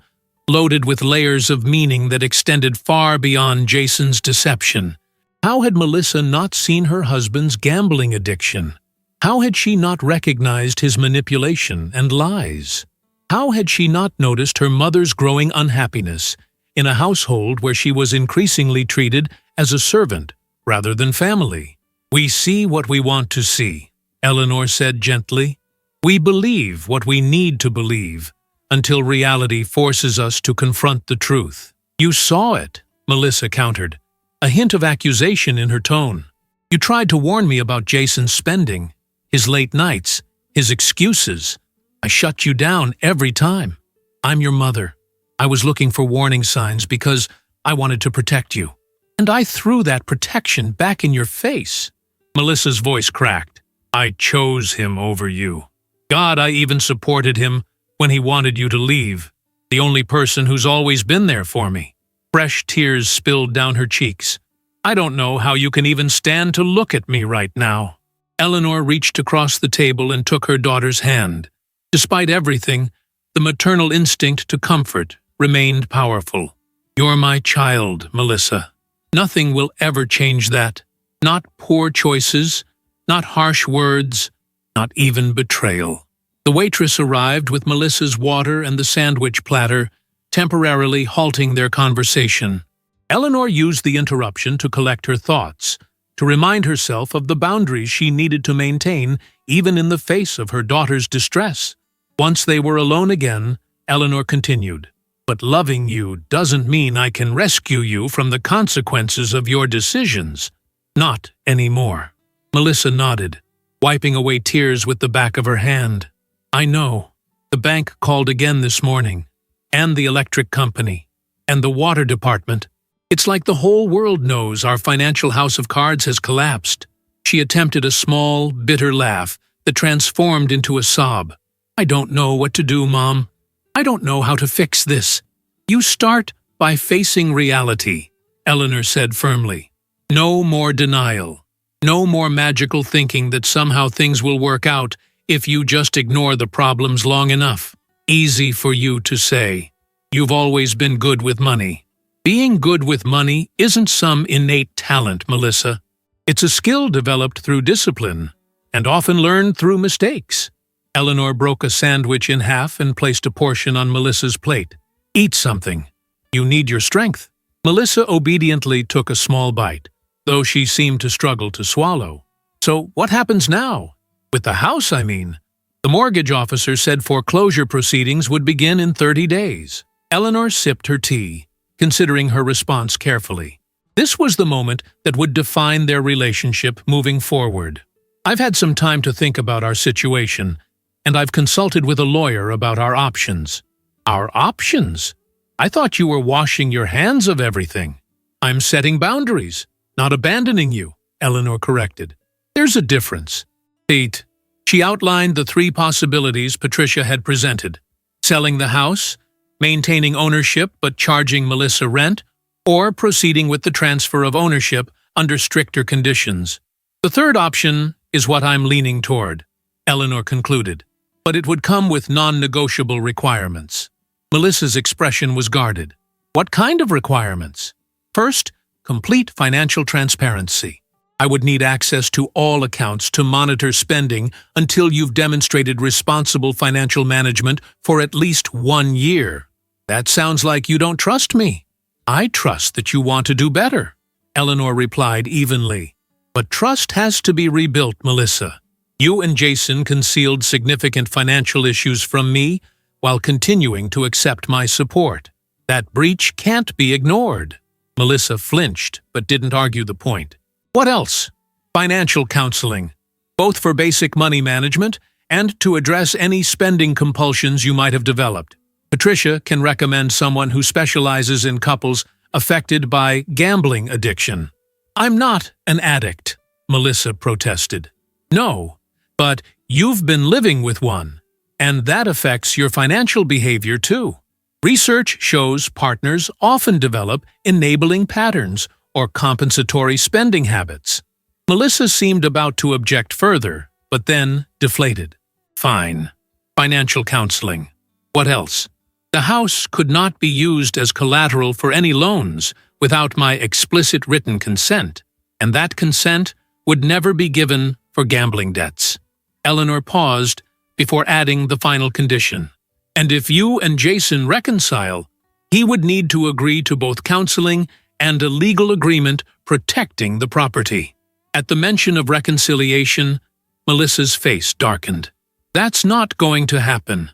loaded with layers of meaning that extended far beyond Jason's deception. How had Melissa not seen her husband's gambling addiction? How had she not recognized his manipulation and lies? How had she not noticed her mother's growing unhappiness in a household where she was increasingly treated as a servant rather than family? "We see what we want to see," Eleanor said gently. "We believe what we need to believe, until reality forces us to confront the truth. You saw it, Melissa countered, a hint of accusation in her tone. You tried to warn me about Jason's spending, his late nights, his excuses. I shut you down every time. I'm your mother. I was looking for warning signs because I wanted to protect you. And I threw that protection back in your face. Melissa's voice cracked. I chose him over you. God, I even supported him when he wanted you to leave. The only person who's always been there for me. Fresh tears spilled down her cheeks. I don't know how you can even stand to look at me right now. Eleanor reached across the table and took her daughter's hand. Despite everything, the maternal instinct to comfort remained powerful. You're my child, Melissa. Nothing will ever change that. Not poor choices, not harsh words, not even betrayal. The waitress arrived with Melissa's water and the sandwich platter, temporarily halting their conversation. Eleanor used the interruption to collect her thoughts, to remind herself of the boundaries she needed to maintain even in the face of her daughter's distress. Once they were alone again, Eleanor continued, But loving you doesn't mean I can rescue you from the consequences of your decisions. Not anymore. Melissa nodded, wiping away tears with the back of her hand. I know. The bank called again this morning, and the electric company, and the water department. It's like the whole world knows our financial house of cards has collapsed. She attempted a small, bitter laugh that transformed into a sob. I don't know what to do, Mom. I don't know how to fix this. You start by facing reality, Eleanor said firmly. No more denial. No more magical thinking that somehow things will work out if you just ignore the problems long enough. Easy for you to say. You've always been good with money. Being good with money isn't some innate talent, Melissa. It's a skill developed through discipline, and often learned through mistakes. Eleanor broke a sandwich in half and placed a portion on Melissa's plate. Eat something. You need your strength. Melissa obediently took a small bite, though she seemed to struggle to swallow. So what happens now? With the house, I mean. The mortgage officer said foreclosure proceedings would begin in 30 days. Eleanor sipped her tea, considering her response carefully. This was the moment that would define their relationship moving forward. I've had some time to think about our situation, and I've consulted with a lawyer about our options. Our options? I thought you were washing your hands of everything. I'm setting boundaries, not abandoning you, Eleanor corrected. There's a difference. Pete. She outlined the 3 possibilities Patricia had presented. Selling the house, maintaining ownership but charging Melissa rent, or proceeding with the transfer of ownership under stricter conditions. The third option is what I'm leaning toward, Eleanor concluded, but it would come with non-negotiable requirements. Melissa's expression was guarded. What kind of requirements? First, complete financial transparency. I would need access to all accounts to monitor spending until you've demonstrated responsible financial management for at least 1 year. That sounds like you don't trust me. I trust that you want to do better, Eleanor replied evenly. But trust has to be rebuilt, Melissa. You and Jason concealed significant financial issues from me while continuing to accept my support. That breach can't be ignored. Melissa flinched, but didn't argue the point. What else? Financial counseling, both for basic money management and to address any spending compulsions you might have developed. Patricia can recommend someone who specializes in couples affected by gambling addiction. I'm not an addict, Melissa protested. No, but you've been living with one, and that affects your financial behavior too. Research shows partners often develop enabling patterns or compensatory spending habits. Melissa seemed about to object further, but then deflated. Fine. Financial counseling. What else? The house could not be used as collateral for any loans without my explicit written consent, and that consent would never be given for gambling debts. Eleanor paused before adding the final condition. And if you and Jason reconcile, he would need to agree to both counseling and a legal agreement protecting the property. At the mention of reconciliation, Melissa's face darkened. That's not going to happen.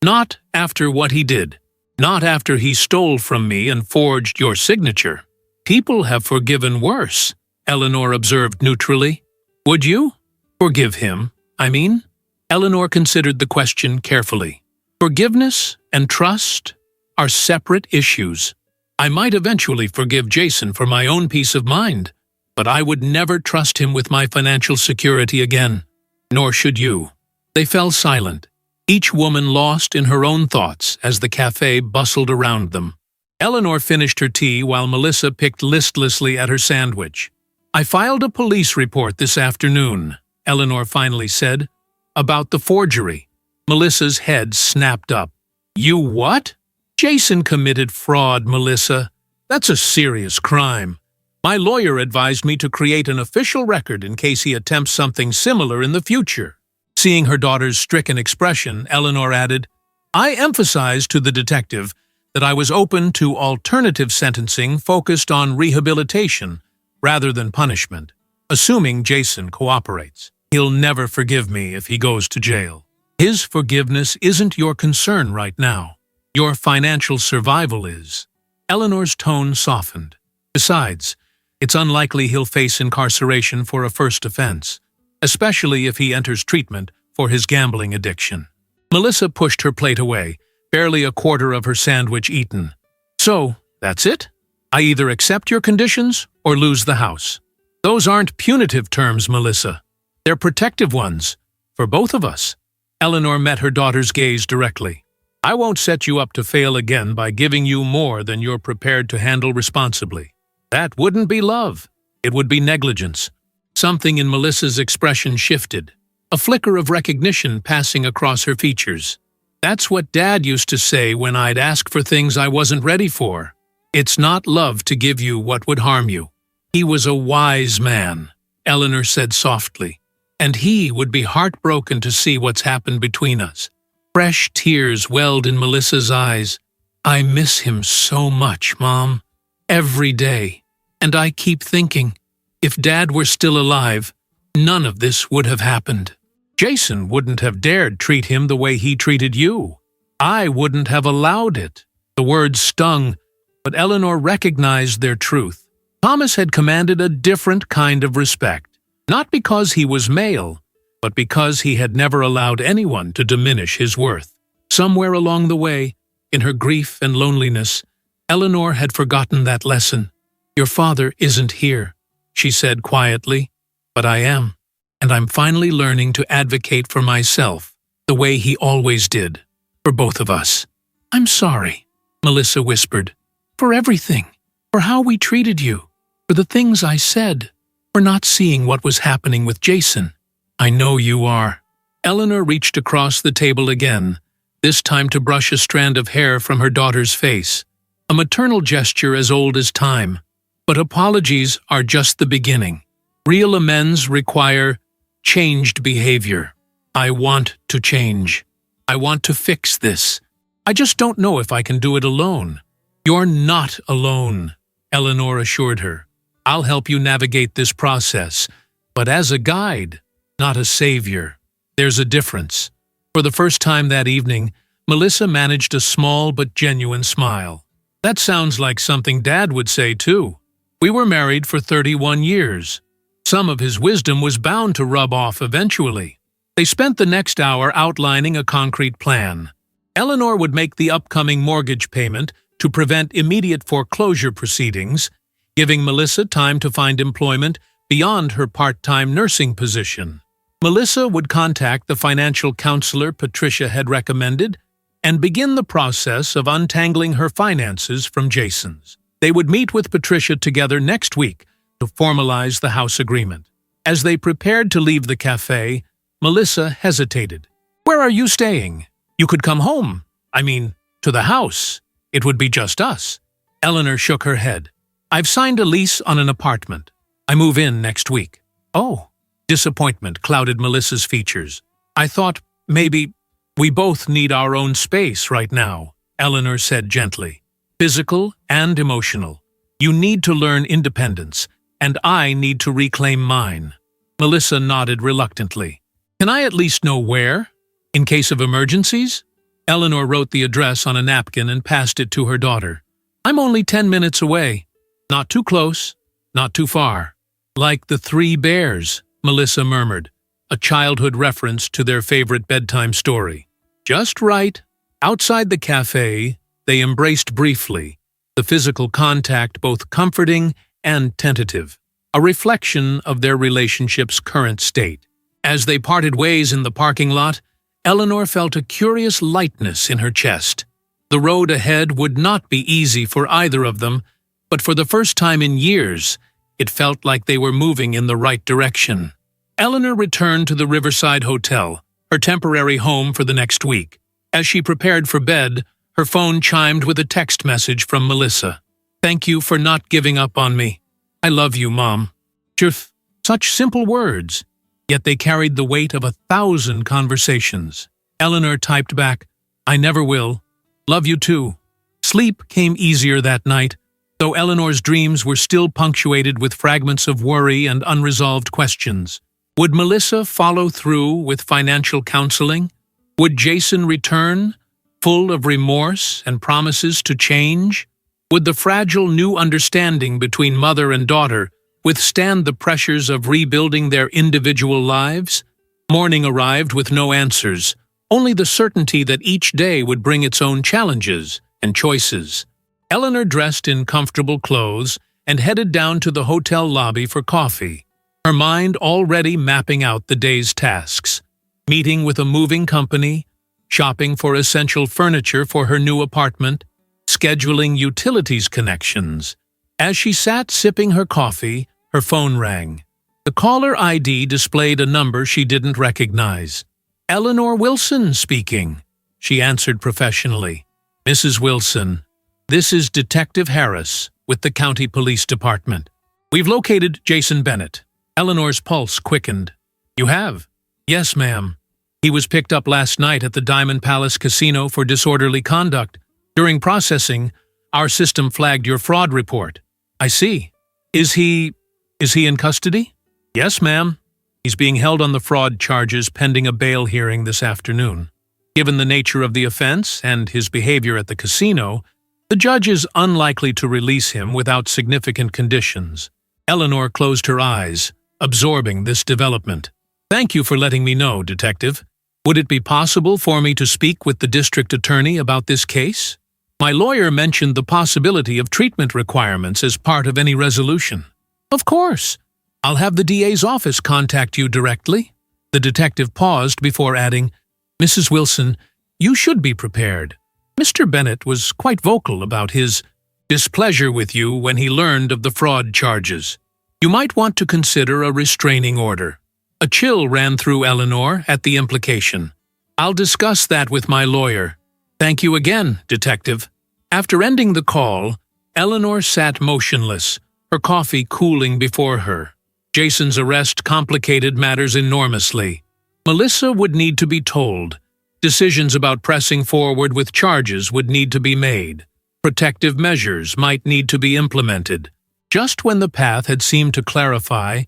Not after what he did. Not after he stole from me and forged your signature. People have forgiven worse, Eleanor observed neutrally. Would you? Forgive him, I mean? Eleanor considered the question carefully. Forgiveness and trust are separate issues. I might eventually forgive Jason for my own peace of mind, but I would never trust him with my financial security again. Nor should you. They fell silent, each woman lost in her own thoughts as the cafe bustled around them. Eleanor finished her tea while Melissa picked listlessly at her sandwich. I filed a police report this afternoon, Eleanor finally said, about the forgery. Melissa's head snapped up. You what? Jason committed fraud, Melissa. That's a serious crime. My lawyer advised me to create an official record in case he attempts something similar in the future. Seeing her daughter's stricken expression, Eleanor added, I emphasized to the detective that I was open to alternative sentencing focused on rehabilitation rather than punishment, assuming Jason cooperates. He'll never forgive me if he goes to jail. His forgiveness isn't your concern right now. Your financial survival is. Eleanor's tone softened. Besides, it's unlikely he'll face incarceration for a first offense, especially if he enters treatment for his gambling addiction. Melissa pushed her plate away, barely a quarter of her sandwich eaten. So, that's it? I either accept your conditions or lose the house. Those aren't punitive terms, Melissa. They're protective ones, for both of us. Eleanor met her daughter's gaze directly. I won't set you up to fail again by giving you more than you're prepared to handle responsibly. That wouldn't be love. It would be negligence. Something in Melissa's expression shifted, a flicker of recognition passing across her features. That's what Dad used to say when I'd ask for things I wasn't ready for. It's not love to give you what would harm you. He was a wise man, Eleanor said softly, and he would be heartbroken to see what's happened between us. Fresh tears welled in Melissa's eyes. I miss him so much, Mom. Every day. And I keep thinking, if Dad were still alive, none of this would have happened. Jason wouldn't have dared treat him the way he treated you. I wouldn't have allowed it. The words stung, but Eleanor recognized their truth. Thomas had commanded a different kind of respect, not because he was male, but because he had never allowed anyone to diminish his worth. Somewhere along the way, in her grief and loneliness, Eleanor had forgotten that lesson. Your father isn't here, she said quietly, but I am, and I'm finally learning to advocate for myself the way he always did, for both of us. I'm sorry, Melissa whispered, for everything, for how we treated you, for the things I said, for not seeing what was happening with Jason. I know you are. Eleanor reached across the table again, this time to brush a strand of hair from her daughter's face, a maternal gesture as old as time. But apologies are just the beginning. Real amends require changed behavior. I want to change. I want to fix this. I just don't know if I can do it alone. You're not alone, Eleanor assured her. I'll help you navigate this process, but as a guide, not a savior. There's a difference. For the first time that evening, Melissa managed a small but genuine smile. That sounds like something Dad would say, too. We were married for 31 years. Some of his wisdom was bound to rub off eventually. They spent the next hour outlining a concrete plan. Eleanor would make the upcoming mortgage payment to prevent immediate foreclosure proceedings, giving Melissa time to find employment beyond her part-time nursing position. Melissa would contact the financial counselor Patricia had recommended and begin the process of untangling her finances from Jason's. They would meet with Patricia together next week to formalize the house agreement. As they prepared to leave the cafe, Melissa hesitated. Where are you staying? You could come home. I mean, to the house. It would be just us. Eleanor shook her head. I've signed a lease on an apartment. I move in next week. Oh. Disappointment clouded Melissa's features. I thought maybe we both need our own space right now, Eleanor said gently. Physical and emotional. You need to learn independence, and I need to reclaim mine. Melissa nodded reluctantly. Can I at least know where? In case of emergencies? Eleanor wrote the address on a napkin and passed it to her daughter. "I'm only 10 minutes away. Not too close, not too far." "Like the Three Bears," Melissa murmured, a childhood reference to their favorite bedtime story. "Just right." Outside the cafe, they embraced briefly, the physical contact both comforting and tentative, a reflection of their relationship's current state. As they parted ways in the parking lot, Eleanor felt a curious lightness in her chest. The road ahead would not be easy for either of them, but for the first time in years, it felt like they were moving in the right direction. Eleanor returned to the Riverside Hotel, her temporary home for the next week. As she prepared for bed, her phone chimed with a text message from Melissa. "Thank you for not giving up on me. I love you, Mom." Such simple words, yet they carried the weight of 1,000 conversations. Eleanor typed back, "I never will. Love you too." Sleep came easier that night, though Eleanor's dreams were still punctuated with fragments of worry and unresolved questions. Would Melissa follow through with financial counseling? Would Jason return, full of remorse and promises to change? Would the fragile new understanding between mother and daughter withstand the pressures of rebuilding their individual lives? Morning arrived with no answers, only the certainty that each day would bring its own challenges and choices. Eleanor dressed in comfortable clothes and headed down to the hotel lobby for coffee, her mind already mapping out the day's tasks. Meeting with a moving company, shopping for essential furniture for her new apartment, scheduling utilities connections. As she sat sipping her coffee, her phone rang. The caller ID displayed a number she didn't recognize. "Eleanor Wilson speaking," she answered professionally. "Mrs. Wilson, this is Detective Harris with the County Police Department. We've located Jason Bennett." Eleanor's pulse quickened. "You have?" "Yes, ma'am. He was picked up last night at the Diamond Palace Casino for disorderly conduct. During processing, our system flagged your fraud report." "I see. Is he in custody?" "Yes, ma'am. He's being held on the fraud charges pending a bail hearing this afternoon. Given the nature of the offense and his behavior at the casino, the judge is unlikely to release him without significant conditions." Eleanor closed her eyes, absorbing this development. "Thank you for letting me know, Detective. Would it be possible for me to speak with the district attorney about this case? My lawyer mentioned the possibility of treatment requirements as part of any resolution." "Of course. I'll have the DA's office contact you directly." The detective paused before adding, "Mrs. Wilson, you should be prepared. Mr. Bennett was quite vocal about his displeasure with you when he learned of the fraud charges. You might want to consider a restraining order." A chill ran through Eleanor at the implication. "I'll discuss that with my lawyer. Thank you again, Detective." After ending the call, Eleanor sat motionless, her coffee cooling before her. Jason's arrest complicated matters enormously. Melissa would need to be told. Decisions about pressing forward with charges would need to be made. Protective measures might need to be implemented. Just when the path had seemed to clarify,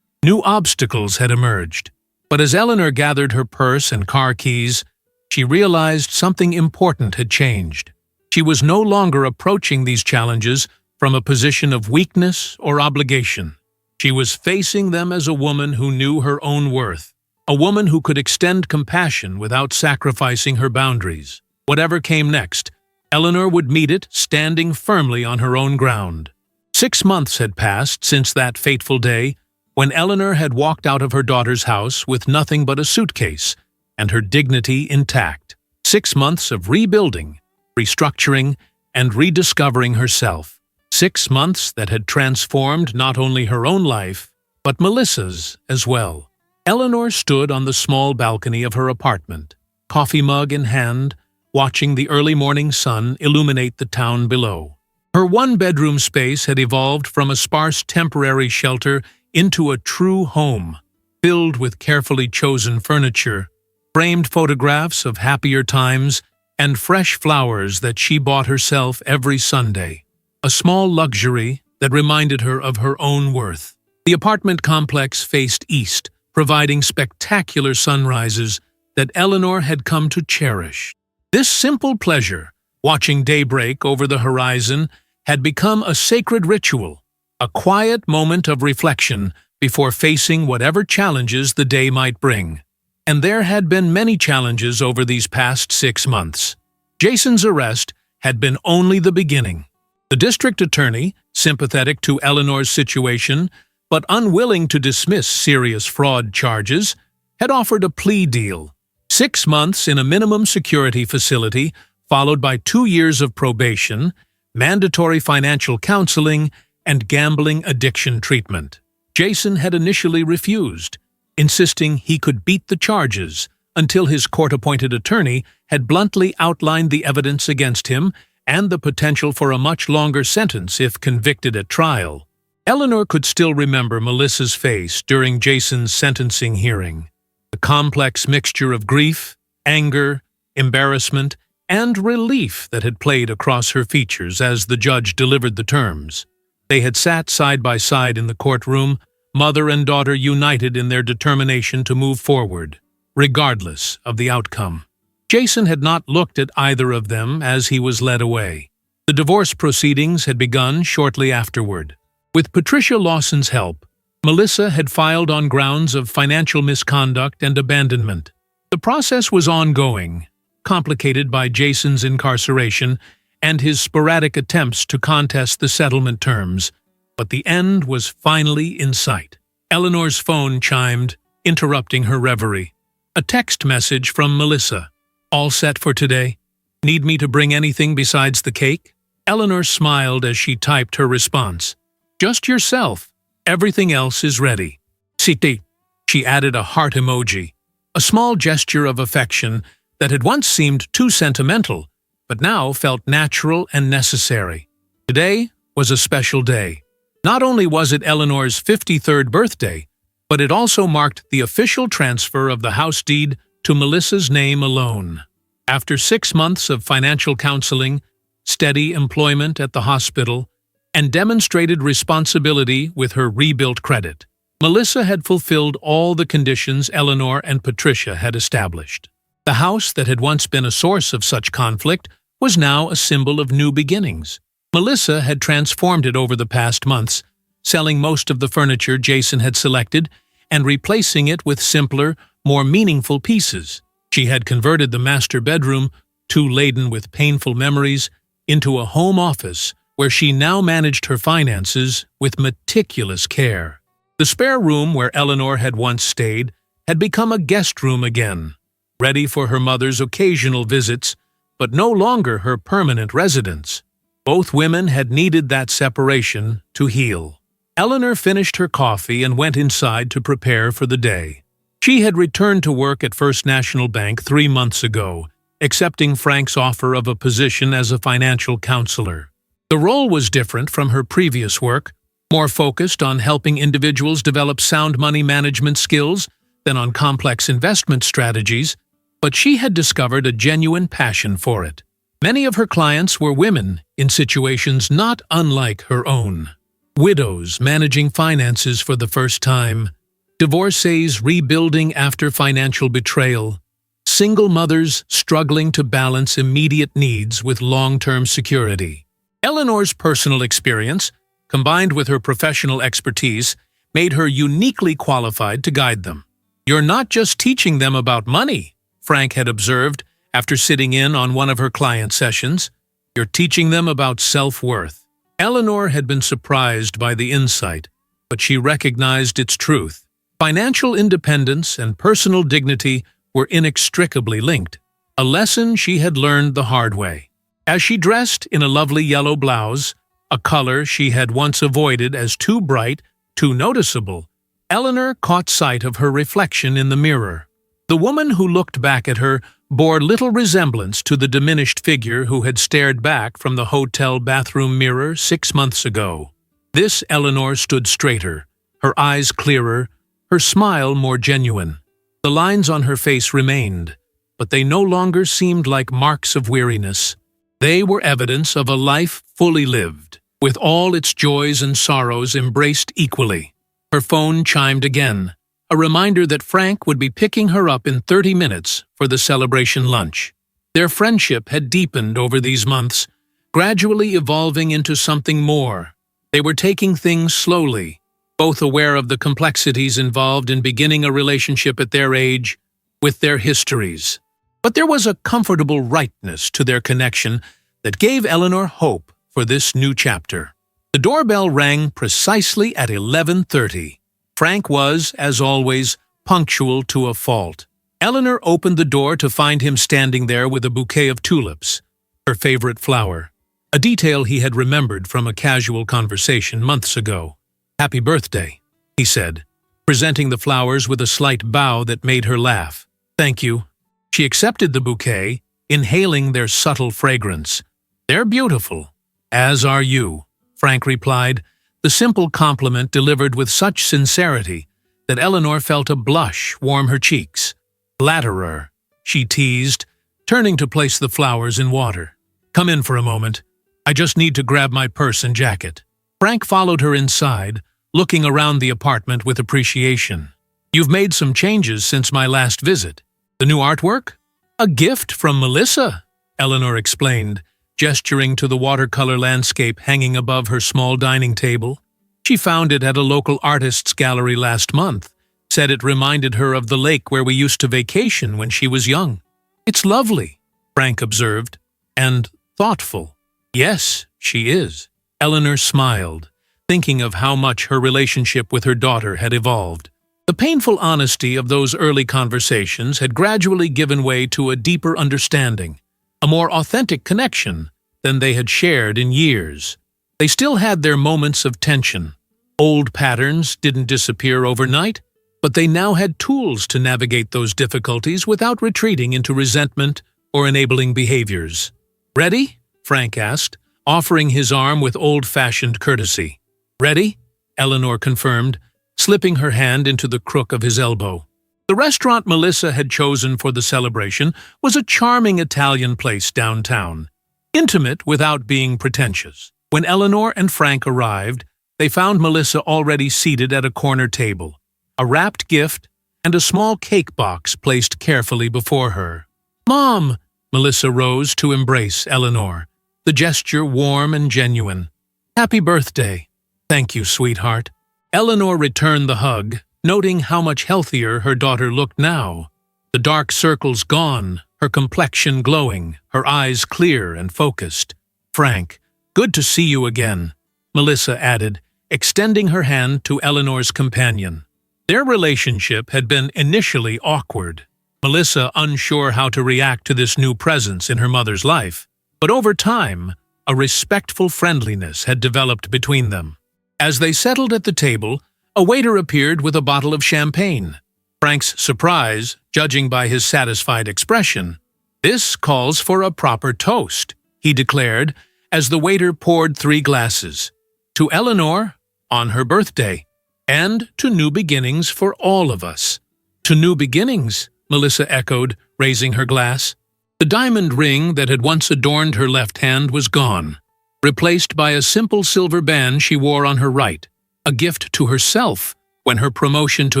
new obstacles had emerged. But as Eleanor gathered her purse and car keys, she realized something important had changed. She was no longer approaching these challenges from a position of weakness or obligation. She was facing them as a woman who knew her own worth, a woman who could extend compassion without sacrificing her boundaries. Whatever came next, Eleanor would meet it standing firmly on her own ground. 6 months had passed since that fateful day, when Eleanor had walked out of her daughter's house with nothing but a suitcase and her dignity intact. 6 months of rebuilding, restructuring, and rediscovering herself. 6 months that had transformed not only her own life, but Melissa's as well. Eleanor stood on the small balcony of her apartment, coffee mug in hand, watching the early morning sun illuminate the town below. Her one-bedroom space had evolved from a sparse temporary shelter into a true home, filled with carefully chosen furniture, framed photographs of happier times, and fresh flowers that she bought herself every Sunday. A small luxury that reminded her of her own worth. The apartment complex faced east, providing spectacular sunrises that Eleanor had come to cherish. This simple pleasure, watching daybreak over the horizon, had become a sacred ritual, a quiet moment of reflection before facing whatever challenges the day might bring. And there had been many challenges over these past 6 months. Jason's arrest had been only the beginning. The district attorney, sympathetic to Eleanor's situation, but unwilling to dismiss serious fraud charges, had offered a plea deal. 6 months in a minimum security facility, followed by 2 years of probation, mandatory financial counseling, and gambling addiction treatment. Jason had initially refused, insisting he could beat the charges until his court-appointed attorney had bluntly outlined the evidence against him and the potential for a much longer sentence if convicted at trial. Eleanor could still remember Melissa's face during Jason's sentencing hearing. The complex mixture of grief, anger, embarrassment, and relief that had played across her features as the judge delivered the terms. They had sat side by side in the courtroom, mother and daughter united in their determination to move forward, regardless of the outcome. Jason had not looked at either of them as he was led away. The divorce proceedings had begun shortly afterward. With Patricia Lawson's help, Melissa had filed on grounds of financial misconduct and abandonment. The process was ongoing, complicated by Jason's incarceration and his sporadic attempts to contest the settlement terms, but the end was finally in sight. Eleanor's phone chimed, interrupting her reverie. A text message from Melissa. "All set for today? Need me to bring anything besides the cake?" Eleanor smiled as she typed her response. "Just yourself. Everything else is ready." "Siti." She added a heart emoji, a small gesture of affection that had once seemed too sentimental, but now felt natural and necessary. Today was a special day. Not only was it Eleanor's 53rd birthday, but it also marked the official transfer of the house deed to Melissa's name alone. After 6 months of financial counseling, steady employment at the hospital, and demonstrated responsibility with her rebuilt credit, Melissa had fulfilled all the conditions Eleanor and Patricia had established. The house that had once been a source of such conflict was now a symbol of new beginnings. Melissa had transformed it over the past months, selling most of the furniture Jason had selected and replacing it with simpler, more meaningful pieces. She had converted the master bedroom, too laden with painful memories, into a home office where she now managed her finances with meticulous care. The spare room where Eleanor had once stayed had become a guest room again, ready for her mother's occasional visits, but no longer her permanent residence. Both women had needed that separation to heal. Eleanor finished her coffee and went inside to prepare for the day. She had returned to work at First National Bank 3 months ago, accepting Frank's offer of a position as a financial counselor. The role was different from her previous work, more focused on helping individuals develop sound money management skills than on complex investment strategies, but she had discovered a genuine passion for it. Many of her clients were women in situations not unlike her own. Widows managing finances for the first time, divorcees rebuilding after financial betrayal, single mothers struggling to balance immediate needs with long-term security. Eleanor's personal experience, combined with her professional expertise, made her uniquely qualified to guide them. "You're not just teaching them about money," Frank had observed after sitting in on one of her client sessions. "You're teaching them about self-worth." Eleanor had been surprised by the insight, but she recognized its truth. Financial independence and personal dignity were inextricably linked, a lesson she had learned the hard way. As she dressed in a lovely yellow blouse, a color she had once avoided as too bright, too noticeable, Eleanor caught sight of her reflection in the mirror. The woman who looked back at her bore little resemblance to the diminished figure who had stared back from the hotel bathroom mirror 6 months ago. This Eleanor stood straighter, her eyes clearer, her smile more genuine. The lines on her face remained, but they no longer seemed like marks of weariness. They were evidence of a life fully lived, with all its joys and sorrows embraced equally. Her phone chimed again, a reminder that Frank would be picking her up in 30 minutes for the celebration lunch. Their friendship had deepened over these months, gradually evolving into something more. They were taking things slowly, both aware of the complexities involved in beginning a relationship at their age, with their histories. But there was a comfortable rightness to their connection that gave Eleanor hope for this new chapter. The doorbell rang precisely at 11:30. Frank was, as always, punctual to a fault. Eleanor opened the door to find him standing there with a bouquet of tulips, her favorite flower, a detail he had remembered from a casual conversation months ago. "Happy birthday," he said, presenting the flowers with a slight bow that made her laugh. "Thank you." She accepted the bouquet, inhaling their subtle fragrance. "They're beautiful." "As are you," Frank replied, the simple compliment delivered with such sincerity that Eleanor felt a blush warm her cheeks. "Flatterer," she teased, turning to place the flowers in water. "Come in for a moment. I just need to grab my purse and jacket." Frank followed her inside, looking around the apartment with appreciation. "You've made some changes since my last visit. The new artwork?" "A gift from Melissa," Eleanor explained, gesturing to the watercolor landscape hanging above her small dining table. "She found it at a local artist's gallery last month, said it reminded her of the lake where we used to vacation when she was young." "It's lovely," Frank observed, "and thoughtful." "Yes, she is." Eleanor smiled, thinking of how much her relationship with her daughter had evolved. The painful honesty of those early conversations had gradually given way to a deeper understanding, a more authentic connection than they had shared in years. They still had their moments of tension. Old patterns didn't disappear overnight, but they now had tools to navigate those difficulties without retreating into resentment or enabling behaviors. "Ready?" Frank asked, offering his arm with old-fashioned courtesy. "Ready?" Eleanor confirmed, slipping her hand into the crook of his elbow. The restaurant Melissa had chosen for the celebration was a charming Italian place downtown, intimate without being pretentious. When Eleanor and Frank arrived, they found Melissa already seated at a corner table, a wrapped gift and a small cake box placed carefully before her. "Mom!" Melissa rose to embrace Eleanor, the gesture warm and genuine. "Happy birthday." "Thank you, sweetheart." Eleanor returned the hug, noting how much healthier her daughter looked now. The dark circles gone, her complexion glowing, her eyes clear and focused. "Frank, good to see you again," Melissa added, extending her hand to Eleanor's companion. Their relationship had been initially awkward, Melissa unsure how to react to this new presence in her mother's life. But over time, a respectful friendliness had developed between them. As they settled at the table, a waiter appeared with a bottle of champagne. Frank's surprise, judging by his satisfied expression. "This calls for a proper toast," he declared, as the waiter poured 3 glasses. "To Eleanor, on her birthday, and to new beginnings for all of us." "To new beginnings," Melissa echoed, raising her glass. The diamond ring that had once adorned her left hand was gone, replaced by a simple silver band she wore on her right, a gift to herself when her promotion to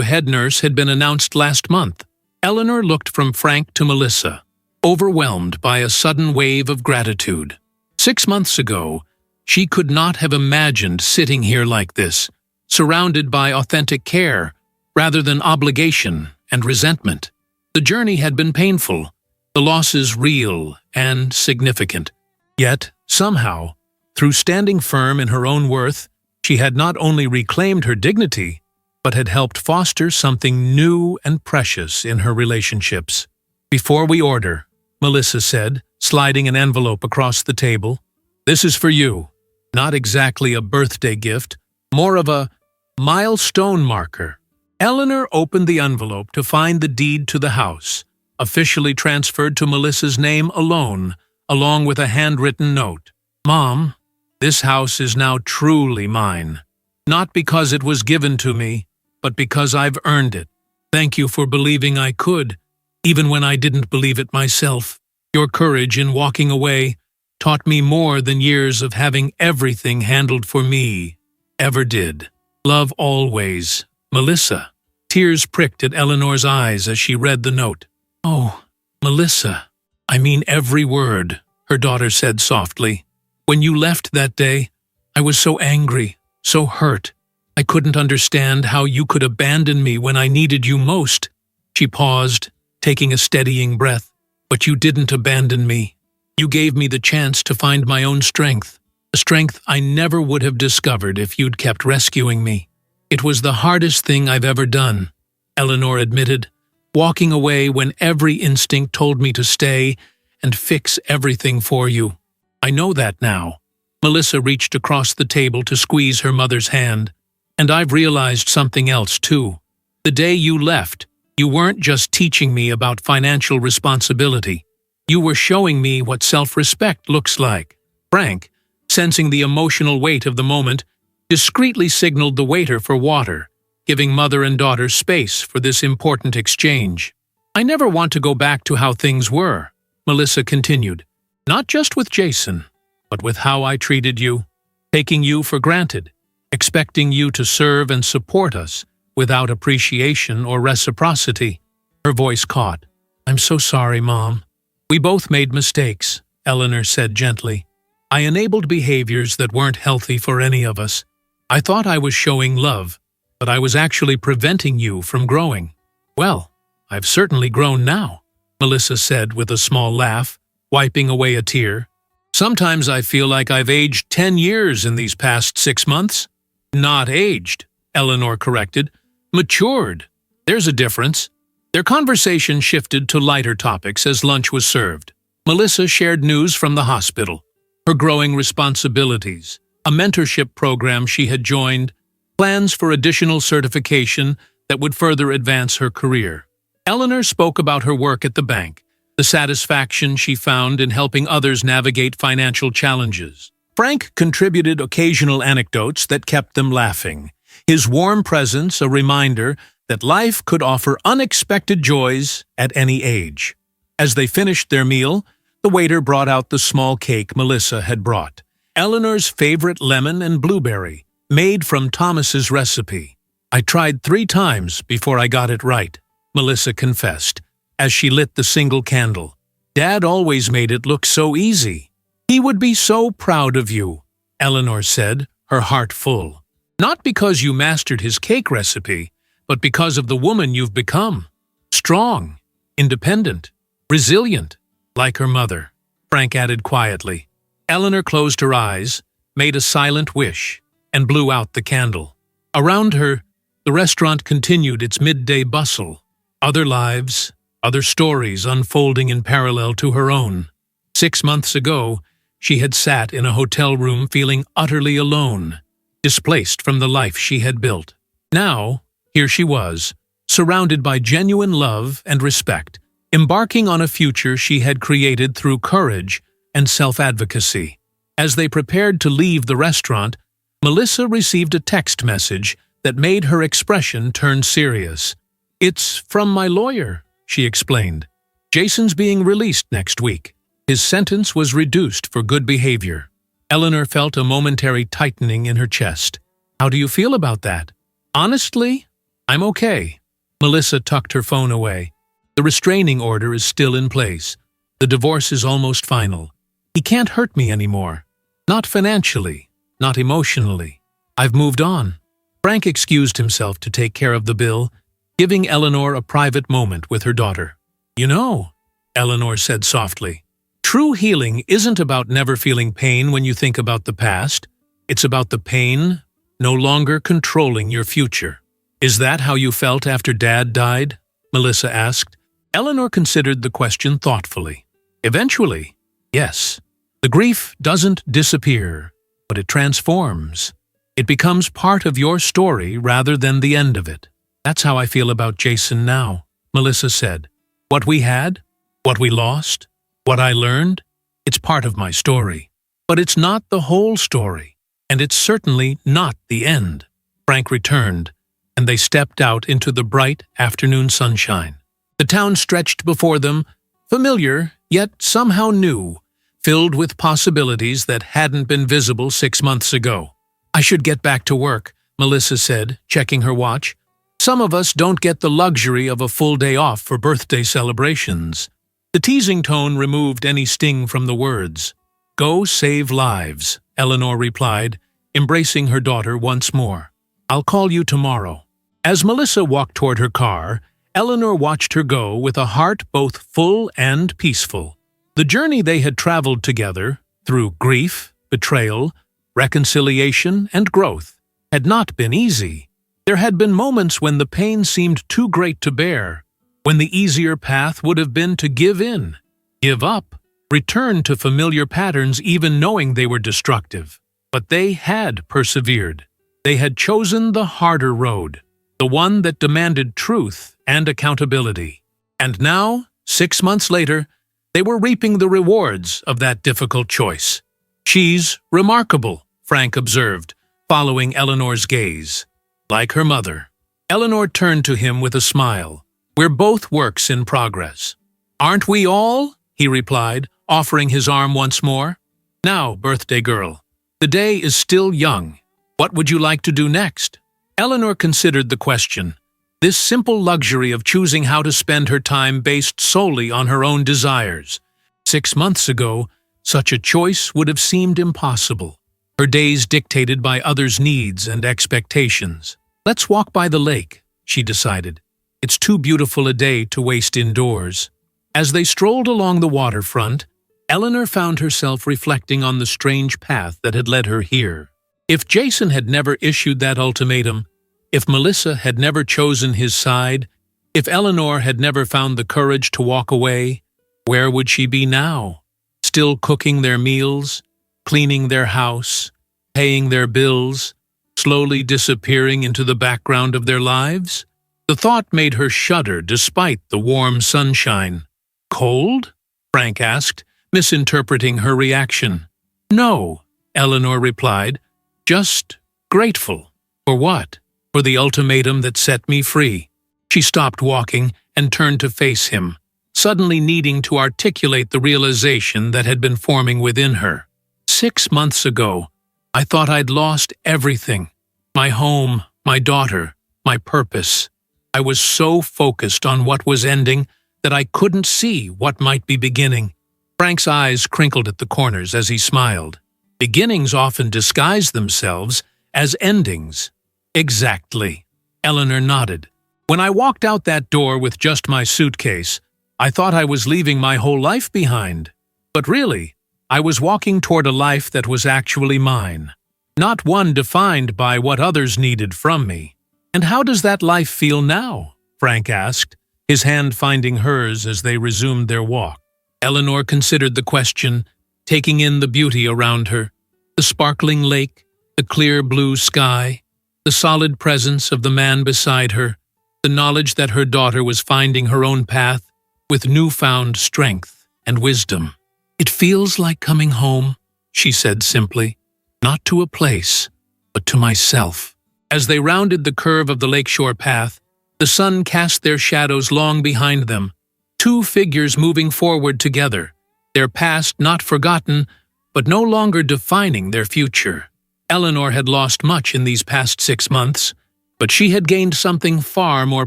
head nurse had been announced last month. Eleanor looked from Frank to Melissa, overwhelmed by a sudden wave of gratitude. 6 months ago, she could not have imagined sitting here like this, surrounded by authentic care, rather than obligation and resentment. The journey had been painful, the losses real and significant. Yet, somehow, through standing firm in her own worth, she had not only reclaimed her dignity, but had helped foster something new and precious in her relationships. "Before we order," Melissa said, sliding an envelope across the table, "this is for you. Not exactly a birthday gift, more of a milestone marker." Eleanor opened the envelope to find the deed to the house, officially transferred to Melissa's name alone, along with a handwritten note. "Mom, this house is now truly mine. Not because it was given to me, but because I've earned it. Thank you for believing I could, even when I didn't believe it myself. Your courage in walking away taught me more than years of having everything handled for me ever did. Love always, Melissa." Tears pricked at Eleanor's eyes as she read the note. "Oh, Melissa." I mean every word, her daughter said softly. When you left that day, I was so angry, so hurt. I couldn't understand how you could abandon me when I needed you most. She paused, taking a steadying breath. But you didn't abandon me. You gave me the chance to find my own strength, a strength I never would have discovered if you'd kept rescuing me. It was the hardest thing I've ever done, Eleanor admitted, walking away when every instinct told me to stay and fix everything for you. I know that now. Melissa reached across the table to squeeze her mother's hand. And I've realized something else, too. The day you left, you weren't just teaching me about financial responsibility. You were showing me what self-respect looks like. Frank, sensing the emotional weight of the moment, discreetly signaled the waiter for water, giving mother and daughter space for this important exchange. I never want to go back to how things were, Melissa continued. Not just with Jason, but with how I treated you, taking you for granted, expecting you to serve and support us without appreciation or reciprocity. Her voice caught. I'm so sorry, Mom. We both made mistakes, Eleanor said gently. I enabled behaviors that weren't healthy for any of us. I thought I was showing love, but I was actually preventing you from growing. Well, I've certainly grown now, Melissa said with a small laugh, wiping away a tear. Sometimes I feel like I've aged 10 years in these past 6 months. Not aged, Eleanor corrected. Matured. There's a difference. Their conversation shifted to lighter topics as lunch was served. Melissa shared news from the hospital, her growing responsibilities, a mentorship program she had joined, plans for additional certification that would further advance her career. Eleanor spoke about her work at the bank, the satisfaction she found in helping others navigate financial challenges. Frank contributed occasional anecdotes that kept them laughing, his warm presence a reminder that life could offer unexpected joys at any age. As they finished their meal, the waiter brought out the small cake Melissa had brought, Eleanor's favorite lemon and blueberry, made from Thomas's recipe. I tried 3 times before I got it right, Melissa confessed, as she lit the single candle. Dad always made it look so easy. He would be so proud of you, Eleanor said, her heart full. Not because you mastered his cake recipe, but because of the woman you've become. Strong, independent, resilient, like her mother, Frank added quietly. Eleanor closed her eyes, made a silent wish, and blew out the candle. Around her, the restaurant continued its midday bustle. Other lives, other stories unfolding in parallel to her own. 6 months ago, she had sat in a hotel room feeling utterly alone, displaced from the life she had built. Now, here she was, surrounded by genuine love and respect, embarking on a future she had created through courage and self-advocacy. As they prepared to leave the restaurant, Melissa received a text message that made her expression turn serious. It's from my lawyer, she explained. Jason's being released next week. His sentence was reduced for good behavior. Eleanor felt a momentary tightening in her chest. How do you feel about that? Honestly, I'm okay. Melissa tucked her phone away. The restraining order is still in place. The divorce is almost final. He can't hurt me anymore. Not financially, not emotionally. I've moved on. Frank excused himself to take care of the bill, giving Eleanor a private moment with her daughter. You know, Eleanor said softly, true healing isn't about never feeling pain when you think about the past. It's about the pain no longer controlling your future. Is that how you felt after Dad died? Melissa asked. Eleanor considered the question thoughtfully. Eventually, yes. The grief doesn't disappear, but it transforms. It becomes part of your story rather than the end of it. That's how I feel about Jason now, Melissa said. What we had, what we lost, what I learned, it's part of my story. But it's not the whole story, and it's certainly not the end. Frank returned, and they stepped out into the bright afternoon sunshine. The town stretched before them, familiar, yet somehow new, filled with possibilities that hadn't been visible 6 months ago. I should get back to work, Melissa said, checking her watch. Some of us don't get the luxury of a full day off for birthday celebrations. The teasing tone removed any sting from the words. "Go save lives," Eleanor replied, embracing her daughter once more. "I'll call you tomorrow." As Melissa walked toward her car, Eleanor watched her go with a heart both full and peaceful. The journey they had traveled together, through grief, betrayal, reconciliation, and growth, had not been easy. There had been moments when the pain seemed too great to bear, when the easier path would have been to give in, give up, return to familiar patterns even knowing they were destructive. But they had persevered. They had chosen the harder road, the one that demanded truth and accountability. And now, 6 months later, they were reaping the rewards of that difficult choice. "She's remarkable," Frank observed, following Eleanor's gaze. "Like her mother." Eleanor turned to him with a smile. "We're both works in progress." "Aren't we all?" he replied, offering his arm once more. "Now, birthday girl, the day is still young. What would you like to do next?" Eleanor considered the question. This simple luxury of choosing how to spend her time based solely on her own desires. 6 months ago, such a choice would have seemed impossible. Her days dictated by others' needs and expectations. "Let's walk by the lake," she decided. "It's too beautiful a day to waste indoors." As they strolled along the waterfront, Eleanor found herself reflecting on the strange path that had led her here. If Jason had never issued that ultimatum, if Melissa had never chosen his side, if Eleanor had never found the courage to walk away, where would she be now? Still cooking their meals, cleaning their house, paying their bills, slowly disappearing into the background of their lives? The thought made her shudder despite the warm sunshine. "Cold?" Frank asked, misinterpreting her reaction. "No," Eleanor replied, "just grateful." "For what?" "For the ultimatum that set me free." She stopped walking and turned to face him, suddenly needing to articulate the realization that had been forming within her. 6 months ago, I thought I'd lost everything. My home, my daughter, my purpose. I was so focused on what was ending that I couldn't see what might be beginning. Frank's eyes crinkled at the corners as he smiled. Beginnings often disguise themselves as endings. Exactly. Eleanor nodded. When I walked out that door with just my suitcase, I thought I was leaving my whole life behind. But really, I was walking toward a life that was actually mine, not one defined by what others needed from me. "And how does that life feel now?" Frank asked, his hand finding hers as they resumed their walk. Eleanor considered the question, taking in the beauty around her, the sparkling lake, the clear blue sky, the solid presence of the man beside her, the knowledge that her daughter was finding her own path with newfound strength and wisdom. "It feels like coming home," she said simply, "not to a place, but to myself." As they rounded the curve of the lakeshore path, the sun cast their shadows long behind them, 2 figures moving forward together, their past not forgotten, but no longer defining their future. Eleanor had lost much in these past 6 months, but she had gained something far more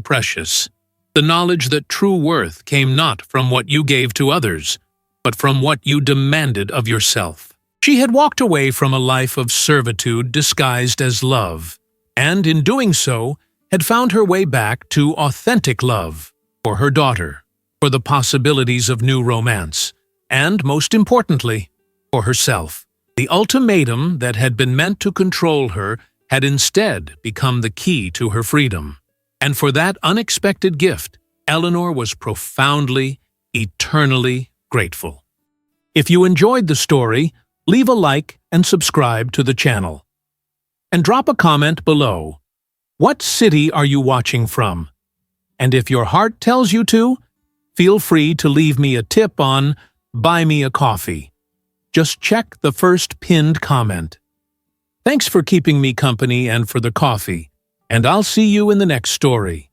precious. The knowledge that true worth came not from what you gave to others, but from what you demanded of yourself. She had walked away from a life of servitude disguised as love, and in doing so, had found her way back to authentic love, for her daughter, for the possibilities of new romance, and, most importantly, for herself. The ultimatum that had been meant to control her had instead become the key to her freedom. And for that unexpected gift, Eleanor was profoundly, eternally grateful. If you enjoyed the story, leave a like and subscribe to the channel. And drop a comment below. What city are you watching from? And if your heart tells you to, feel free to leave me a tip on Buy Me a Coffee. Just check the first pinned comment. Thanks for keeping me company and for the coffee, and I'll see you in the next story.